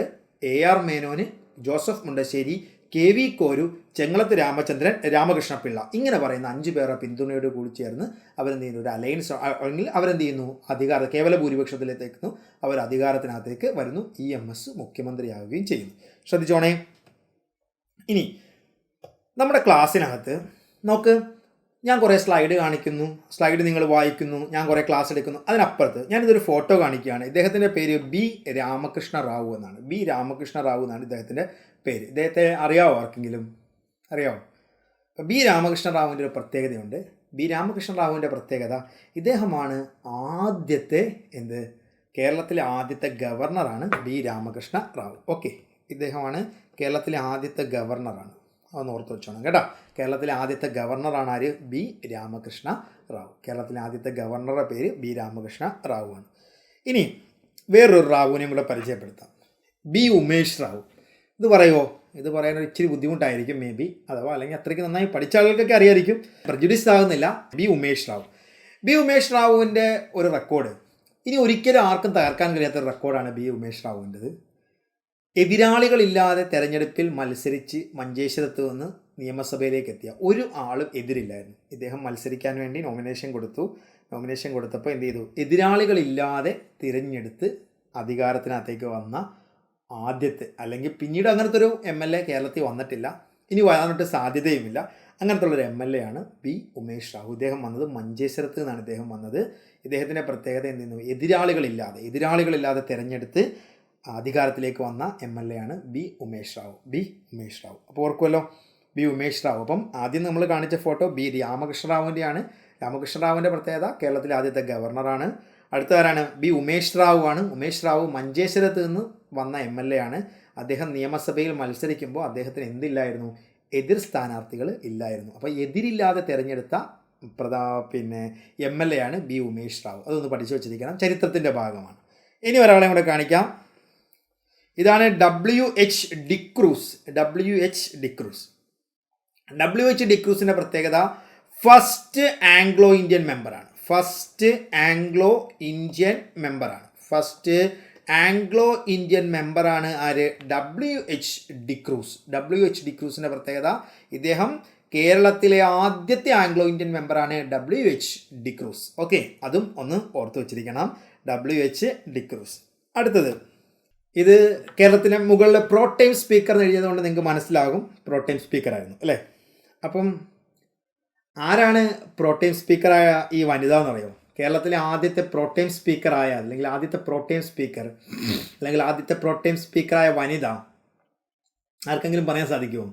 AR മേനോന്, ജോസഫ് മുണ്ടശ്ശേരി, KV കോരു, ചെങ്ങളത്ത് രാമചന്ദ്രൻ, രാമകൃഷ്ണപിള്ള, ഇങ്ങനെ പറയുന്ന 5 പേരുടെ പിന്തുണയോട് കൂടി ചേർന്ന് അവരെന്ത് ചെയ്യുന്നു, ഒരു അലയൻസ് അല്ലെങ്കിൽ അവരെന്ത് ചെയ്യുന്നു, കേവല ഭൂരിപക്ഷത്തിലെത്തുന്നു, അവർ അധികാരത്തിനകത്തേക്ക് വരുന്നു. EMS മുഖ്യമന്ത്രിയാവുകയും ചെയ്യുന്നു. ശ്രദ്ധിച്ചോണേ. ഇനി നമ്മുടെ ക്ലാസ്സിനകത്ത് നോക്ക്, ഞാൻ കുറേ സ്ലൈഡ് കാണിക്കുന്നു, സ്ലൈഡ് നിങ്ങൾ വായിക്കുന്നു, ഞാൻ കുറേ ക്ലാസ് എടുക്കുന്നു. അതിനപ്പുറത്ത് ഞാനിതൊരു ഫോട്ടോ കാണിക്കുകയാണ്. ഇദ്ദേഹത്തിൻ്റെ പേര് B. രാമകൃഷ്ണ റാവു എന്നാണ്. B. രാമകൃഷ്ണ റാവു എന്നാണ് ഇദ്ദേഹത്തിൻ്റെ പേര്. ഇദ്ദേഹത്തെ അറിയാവോ ആർക്കെങ്കിലും? അറിയാവോ? B. രാമകൃഷ്ണ റാവുവിൻ്റെ ഒരു പ്രത്യേകതയുണ്ട്. B. രാമകൃഷ്ണ റാവുവിൻ്റെ പ്രത്യേകത, ഇദ്ദേഹമാണ് ആദ്യത്തെ കേരളത്തിലെ ആദ്യത്തെ ഗവർണറാണ് B. രാമകൃഷ്ണ റാവു. ഓക്കെ, ഇദ്ദേഹമാണ് കേരളത്തിലെ ആദ്യത്തെ ഗവർണറാണ്. അതൊന്ന് ഓർത്ത് വെച്ചോണം കേട്ടോ. കേരളത്തിലെ ആദ്യത്തെ ഗവർണറാണ് ആര്? B. രാമകൃഷ്ണ റാവു. കേരളത്തിലെ ആദ്യത്തെ ഗവർണറുടെ പേര് B. രാമകൃഷ്ണ റാവു ആണ്. ഇനി വേറൊരു റാവുവിനെയും കൂടെ പരിചയപ്പെടുത്താം. B. ഉമേഷ് റാവു. ഇത് പറയുമോ? ഇത് പറയാനൊരു ഇച്ചിരി ബുദ്ധിമുട്ടായിരിക്കും മേ ബി, അഥവാ അല്ലെങ്കിൽ അത്രയ്ക്ക് നന്നായി പഠിച്ച ആളുകൾക്കൊക്കെ അറിയായിരിക്കും. പ്രജുഡിസ് ആകുന്നില്ല. B. ഉമേഷ് റാവു. B. ഉമേഷ് റാവുവിൻ്റെ ഒരു റെക്കോർഡ് ഇനി ഒരിക്കലും ആർക്കും തകർക്കാൻ കഴിയാത്തൊരു റെക്കോർഡാണ് B. ഉമേഷ് റാവുവിൻ്റെത്. എതിരാളികളില്ലാതെ തെരഞ്ഞെടുപ്പിൽ മത്സരിച്ച് മഞ്ചേശ്വരത്ത് നിന്ന് നിയമസഭയിലേക്ക് എത്തിയ ഒരു ആളും എതിരില്ലായിരുന്നു. ഇദ്ദേഹം മത്സരിക്കാൻ വേണ്ടി നോമിനേഷൻ കൊടുത്തു. നോമിനേഷൻ കൊടുത്തപ്പോൾ എന്ത് ചെയ്തു, എതിരാളികളില്ലാതെ തിരഞ്ഞെടുത്ത് അധികാരത്തിനകത്തേക്ക് വന്ന ആദ്യത്തെ, അല്ലെങ്കിൽ പിന്നീട് അങ്ങനത്തെ ഒരു MLA കേരളത്തിൽ വന്നിട്ടില്ല, ഇനി വരാനായിട്ട് സാധ്യതയുമില്ല. അങ്ങനത്തെ ഉള്ളൊരു MLA ആണ് B. ഉമേഷ് റാവു. ഇദ്ദേഹം വന്നത് മഞ്ചേശ്വരത്ത് നിന്നാണ് ഇദ്ദേഹം വന്നത്. ഇദ്ദേഹത്തിൻ്റെ പ്രത്യേകത എന്ത് ചെയ്യുന്നു, എതിരാളികളില്ലാതെ തിരഞ്ഞെടുത്ത് അധികാരത്തിലേക്ക് വന്ന MLA ആണ് B. ഉമേഷ് റാവു. B. ഉമേഷ് റാവു. അപ്പോൾ ഓർക്കുമല്ലോ, B. ഉമേഷ് റാവു. അപ്പം ആദ്യം നമ്മൾ കാണിച്ച ഫോട്ടോ B. രാമകൃഷ്ണ റാവുവിൻ്റെയാണ്. രാമകൃഷ്ണ റാവുവിൻ്റെ പ്രത്യേകത കേരളത്തിലെ ആദ്യത്തെ ഗവർണറാണ്. അടുത്തവരാണ് B. ഉമേഷ് റാവു ആണ്. ഉമേഷ് റാവു മഞ്ചേശ്വരത്ത് നിന്ന് വന്ന MLA ആണ്. അദ്ദേഹം നിയമസഭയിൽ മത്സരിക്കുമ്പോൾ അദ്ദേഹത്തിന് എന്തില്ലായിരുന്നു, എതിർ സ്ഥാനാർത്ഥികൾ ഇല്ലായിരുന്നു. അപ്പോൾ എതിരില്ലാതെ തിരഞ്ഞെടുത്ത MLA ആണ് B. ഉമേഷ് റാവു. അതൊന്ന് പഠിച്ചു വെച്ചിരിക്കണം, ചരിത്രത്തിൻ്റെ ഭാഗമാണ്. ഇനി ഒരാളെ കൂടെ കാണിക്കാം. ഇതാണ് WH ഡിക്രൂസ്. WH ഡിക്രൂസിൻ്റെ പ്രത്യേകത ഫസ്റ്റ് ആംഗ്ലോ ഇന്ത്യൻ മെമ്പറാണ്. ഫസ്റ്റ് ആംഗ്ലോ ഇന്ത്യൻ മെമ്പറാണ് ആര്? WH ഡിക്രൂസ്. WH ഡിക്രൂസിൻ്റെ പ്രത്യേകത, ഇദ്ദേഹം കേരളത്തിലെ ആദ്യത്തെ ആംഗ്ലോ ഇന്ത്യൻ മെമ്പറാണ് WH ഡിക്രൂസ്. ഓക്കെ, അതും ഒന്ന് ഓർത്ത് വെച്ചിരിക്കണം, WH ഡിക്രൂസ്. അടുത്തത്, ഇത് കേരളത്തിലെ മുകളിൽ പ്രോടൈം സ്പീക്കർ എന്ന് എഴുതിയതുകൊണ്ട് നിങ്ങൾക്ക് മനസ്സിലാകും പ്രോടൈം സ്പീക്കറായിരുന്നു അല്ലേ. അപ്പം ആരാണ് പ്രോടൈം സ്പീക്കറായ ഈ വനിത എന്ന് പറയുമോ? കേരളത്തിലെ ആദ്യത്തെ പ്രോടൈം സ്പീക്കറായ അല്ലെങ്കിൽ ആദ്യത്തെ പ്രോടൈം സ്പീക്കറായ വനിത ആർക്കെങ്കിലും പറയാൻ സാധിക്കുമോ?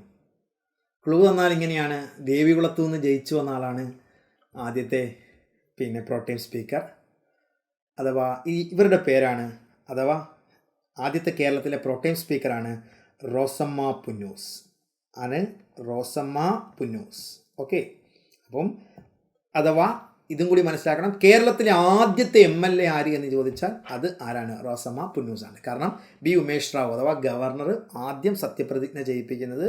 ക്ലൂ തന്നാൽ ഇങ്ങനെയാണ്, ദേവികുളത്തു നിന്ന് ജയിച്ചു വന്ന ആളാണ് ആദ്യത്തെ പ്രോടൈം സ്പീക്കർ. അഥവാ ഇവരുടെ പേരാണ്, അഥവാ ആദ്യത്തെ കേരളത്തിലെ പ്രോടൈം സ്പീക്കറാണ് റോസമ്മ പുന്നൂസ്. ഓക്കെ, അപ്പം അഥവാ ഇതും കൂടി മനസ്സിലാക്കണം, കേരളത്തിലെ ആദ്യത്തെ MLA ആര് എന്ന് ചോദിച്ചാൽ അത് ആരാണ്? റോസമ്മ പുന്നൂസ് ആണ്. കാരണം B. ഉമേഷ് റാവു അഥവാ ഗവർണർ ആദ്യം സത്യപ്രതിജ്ഞ ചെയ്യിപ്പിക്കുന്നത്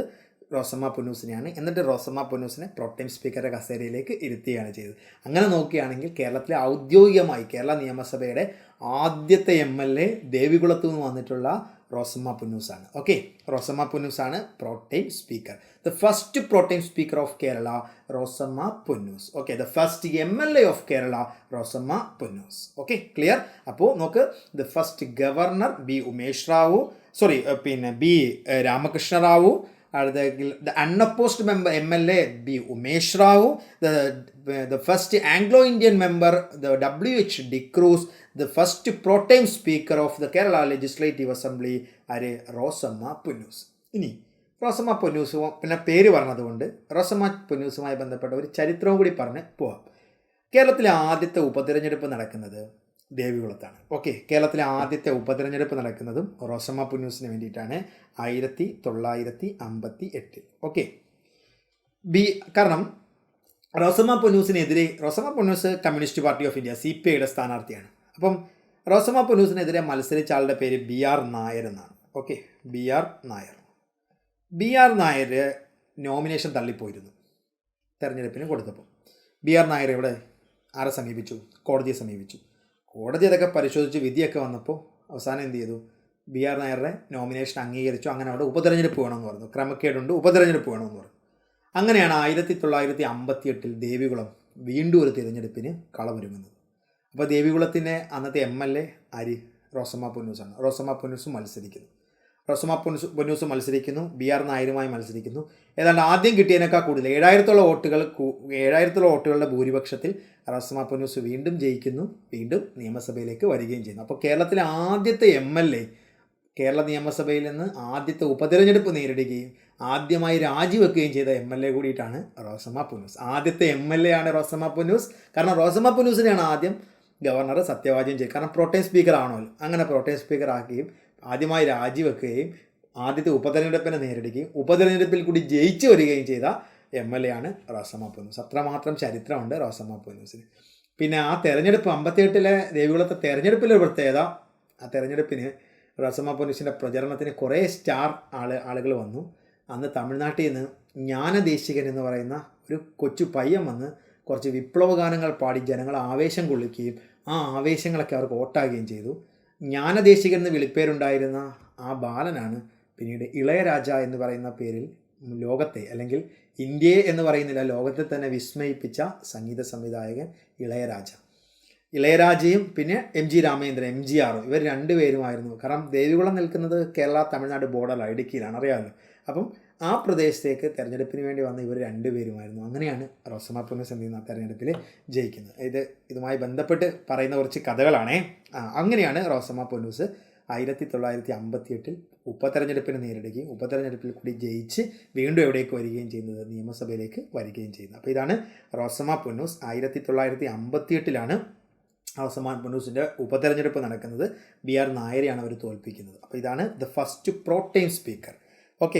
റോസമ്മ പുന്നൂസിനെയാണ്. എന്നിട്ട് റോസമ്മ പുന്നൂസിനെ പ്രോടൈം സ്പീക്കറുടെ കസേരയിലേക്ക് ഇരുത്തുകയാണ് ചെയ്തത്. അങ്ങനെ നോക്കുകയാണെങ്കിൽ കേരളത്തിലെ ഔദ്യോഗികമായി കേരള നിയമസഭയുടെ ആദ്യത്തെ MLA ദേവികുളത്തു നിന്ന് വന്നിട്ടുള്ള റോസമ്മ പുന്നൂസാണ്. ഓക്കെ, റോസമ്മ പുന്നൂസാണ് pro time speaker. The first pro time speaker of Kerala Rosamma Punnoose. Okay, the first MLA of Kerala Rosamma Punnoose. Okay, clear? അപ്പോൾ നോക്ക്, the first governor B. Umesh Rao, B. Ramakrishna Rao. The unopposed member MLA B. Umesh Rao. The first Anglo-Indian member the WH D'Cruz. The first pro-time speaker of the Kerala Legislative Assembly ആര്? റോസമ്മ പുന്നൂസ്. ഇനി റോസമ്മ പുന്നൂസ് പിന്നെ പേര് പറഞ്ഞതുകൊണ്ട് റോസമ്മ പുന്നൂസുമായി ബന്ധപ്പെട്ട ഒരു ചരിത്രവും കൂടി പറഞ്ഞ് പോവാം. കേരളത്തിലെ ആദ്യത്തെ ഉപതിരഞ്ഞെടുപ്പ് നടക്കുന്നത് ദേവികുളത്താണ്. ഓക്കെ, കേരളത്തിലെ ആദ്യത്തെ ഉപതിരഞ്ഞെടുപ്പ് നടക്കുന്നതും റോസമ്മ പുന്നൂസിന് വേണ്ടിയിട്ടാണ് 1958. ഓക്കെ, കാരണം Rosamma Punnoose Communist Party of India CPIയുടെ സ്ഥാനാർത്ഥിയാണ്. അപ്പം റോസമ്മ പൊന്നൂസിനെതിരെ മത്സരിച്ച ആളുടെ പേര് BR നായർ എന്നാണ്. Okay, BR Nair. BR Nair nomination തള്ളിപ്പോയിരുന്നു തെരഞ്ഞെടുപ്പിന് കൊടുത്തപ്പോൾ. BR നായർ ഇവിടെ ആരെ സമീപിച്ചു? കോടതിയെ സമീപിച്ചു. കോടതി അതൊക്കെ പരിശോധിച്ച് വിധിയൊക്കെ വന്നപ്പോൾ അവസാനം എന്ത് ചെയ്തു? BR നായരുടെ നോമിനേഷൻ അംഗീകരിച്ചു. അങ്ങനെ അവിടെ ഉപതെരഞ്ഞെടുപ്പ് വേണമെന്ന് പറഞ്ഞു. ക്രമക്കേടുണ്ട്, ഉപതെരഞ്ഞെടുപ്പ് വേണമെന്ന് പറഞ്ഞു. അങ്ങനെയാണ് 1958 ദേവികുളം വീണ്ടും ഒരു തിരഞ്ഞെടുപ്പിന് കളമൊരുങ്ങുന്നത്. അപ്പോൾ ദേവികുളത്തിൻ്റെ അന്നത്തെ MLA ആര്? റോസമ്മ പൊന്നൂസാണ്. റോസമ്മ പൊന്നൂസ് മത്സരിക്കുന്നു. പൊന്നൂസ് മത്സരിക്കുന്നു, BR നായരുമായി മത്സരിക്കുന്നു. ഏതാണ്ട് ആദ്യം കിട്ടിയതിനേക്കാൾ കൂടുതൽ 7,000 വോട്ടുകളുടെ ഭൂരിപക്ഷത്തിൽ റോസമ്മ പൊന്നൂസ് വീണ്ടും ജയിക്കുന്നു, വീണ്ടും നിയമസഭയിലേക്ക് വരികയും ചെയ്യുന്നു. അപ്പോൾ കേരളത്തിലെ ആദ്യത്തെ MLA കേരള നിയമസഭയിൽ നിന്ന് ആദ്യത്തെ ഉപതെരഞ്ഞെടുപ്പ് നേരിടുകയും ആദ്യമായി രാജിവെക്കുകയും ചെയ്ത MLA കൂടിയിട്ടാണ് റോസമ്മ പൊന്നൂസ്. ആദ്യത്തെ MLA ആണ് റോസമ്മ പൊന്നൂസ്. കാരണം റോസമ്മ പൊന്നൂസിനെയാണ് ആദ്യം ഗവർണർ സത്യവാചകം ചെയ്യും. കാരണം പ്രോട്ടേം സ്പീക്കർ ആണല്ലോ. അങ്ങനെ പ്രോട്ടേം സ്പീക്കർ ആക്കുകയും ആദ്യമായി രാജിവെക്കുകയും ആദ്യത്തെ ഉപതെരഞ്ഞെടുപ്പിനെ നേരിടുകയും ഉപതെരഞ്ഞെടുപ്പിൽ കൂടി ജയിച്ചു വരികയും ചെയ്ത MLA ആണ് റോസമ്മ പൊന്നൂസ്. അത്രമാത്രം ചരിത്രമുണ്ട് റോസമ്മ പൊന്നൂസിന്. പിന്നെ ആ തെരഞ്ഞെടുപ്പ് 58 ദേവികുളത്തെ തെരഞ്ഞെടുപ്പിലെ പ്രത്യേകത, ആ തെരഞ്ഞെടുപ്പിന് റോസമ്മ പൊന്നൂസിൻ്റെ പ്രചരണത്തിന് കുറേ സ്റ്റാർ ആളുകൾ വന്നു. അന്ന് തമിഴ്നാട്ടിൽ നിന്ന് ജ്ഞാനദേശികൻ എന്ന് പറയുന്ന ഒരു കൊച്ചു പയ്യൻ വന്ന് കുറച്ച് വിപ്ലവ ഗാനങ്ങൾ പാടി ജനങ്ങളെ ആവേശം കൊള്ളിക്കുകയും ആ ആവേശങ്ങളൊക്കെ അവർക്ക് വോട്ടാകുകയും ചെയ്തു. ജ്ഞാനദേശികൻ എന്ന് വിളിപ്പേരുണ്ടായിരുന്ന ആ ബാലനാണ് പിന്നീട് ഇളയരാജ എന്ന് പറയുന്ന പേരിൽ ലോകത്തെ, അല്ലെങ്കിൽ ഇന്ത്യയെ എന്ന് പറയുന്നില്ല, ലോകത്തെ തന്നെ വിസ്മയിപ്പിച്ച സംഗീത സംവിധായകൻ ഇളയരാജയും പിന്നെ MG രാമേന്ദ്രൻ, MGR, ഇവർ രണ്ടുപേരുമായിരുന്നു. കാരണം ദേവികുളം നിൽക്കുന്നത് കേരള തമിഴ്നാട് ബോർഡറിലാണ്, ഇടുക്കിയിലാണ്, അറിയാമല്ലോ. അപ്പം ആ പ്രദേശത്തേക്ക് തെരഞ്ഞെടുപ്പിന് വേണ്ടി വന്ന ഇവർ രണ്ടുപേരുമായിരുന്നു. അങ്ങനെയാണ് റോസമ്മ പൊന്നൂസ് എന്ത് ചെയ്യുന്ന തെരഞ്ഞെടുപ്പിൽ ജയിക്കുന്നത്. ഇതുമായി ബന്ധപ്പെട്ട് പറയുന്ന കുറച്ച് കഥകളാണേ. അങ്ങനെയാണ് റോസമ്മ പൊന്നൂസ് 1958 ഉപതെരഞ്ഞെടുപ്പിന് നേരിടുകയും ഉപതെരഞ്ഞെടുപ്പിൽ കൂടി ജയിച്ച് വീണ്ടും എവിടേക്ക് വരികയും ചെയ്യുന്നത്? നിയമസഭയിലേക്ക് വരികയും ചെയ്യുന്നത്. അപ്പോൾ ഇതാണ് റോസമ്മ പൊന്നൂസ്. 1958 റോസമ്മ പൊന്നൂസിൻ്റെ ഉപതെരഞ്ഞെടുപ്പ് നടക്കുന്നത്. BR നായരെയാണ് അവർ തോൽപ്പിക്കുന്നത്. അപ്പോൾ ഇതാണ് the first pro tem speaker. Okay.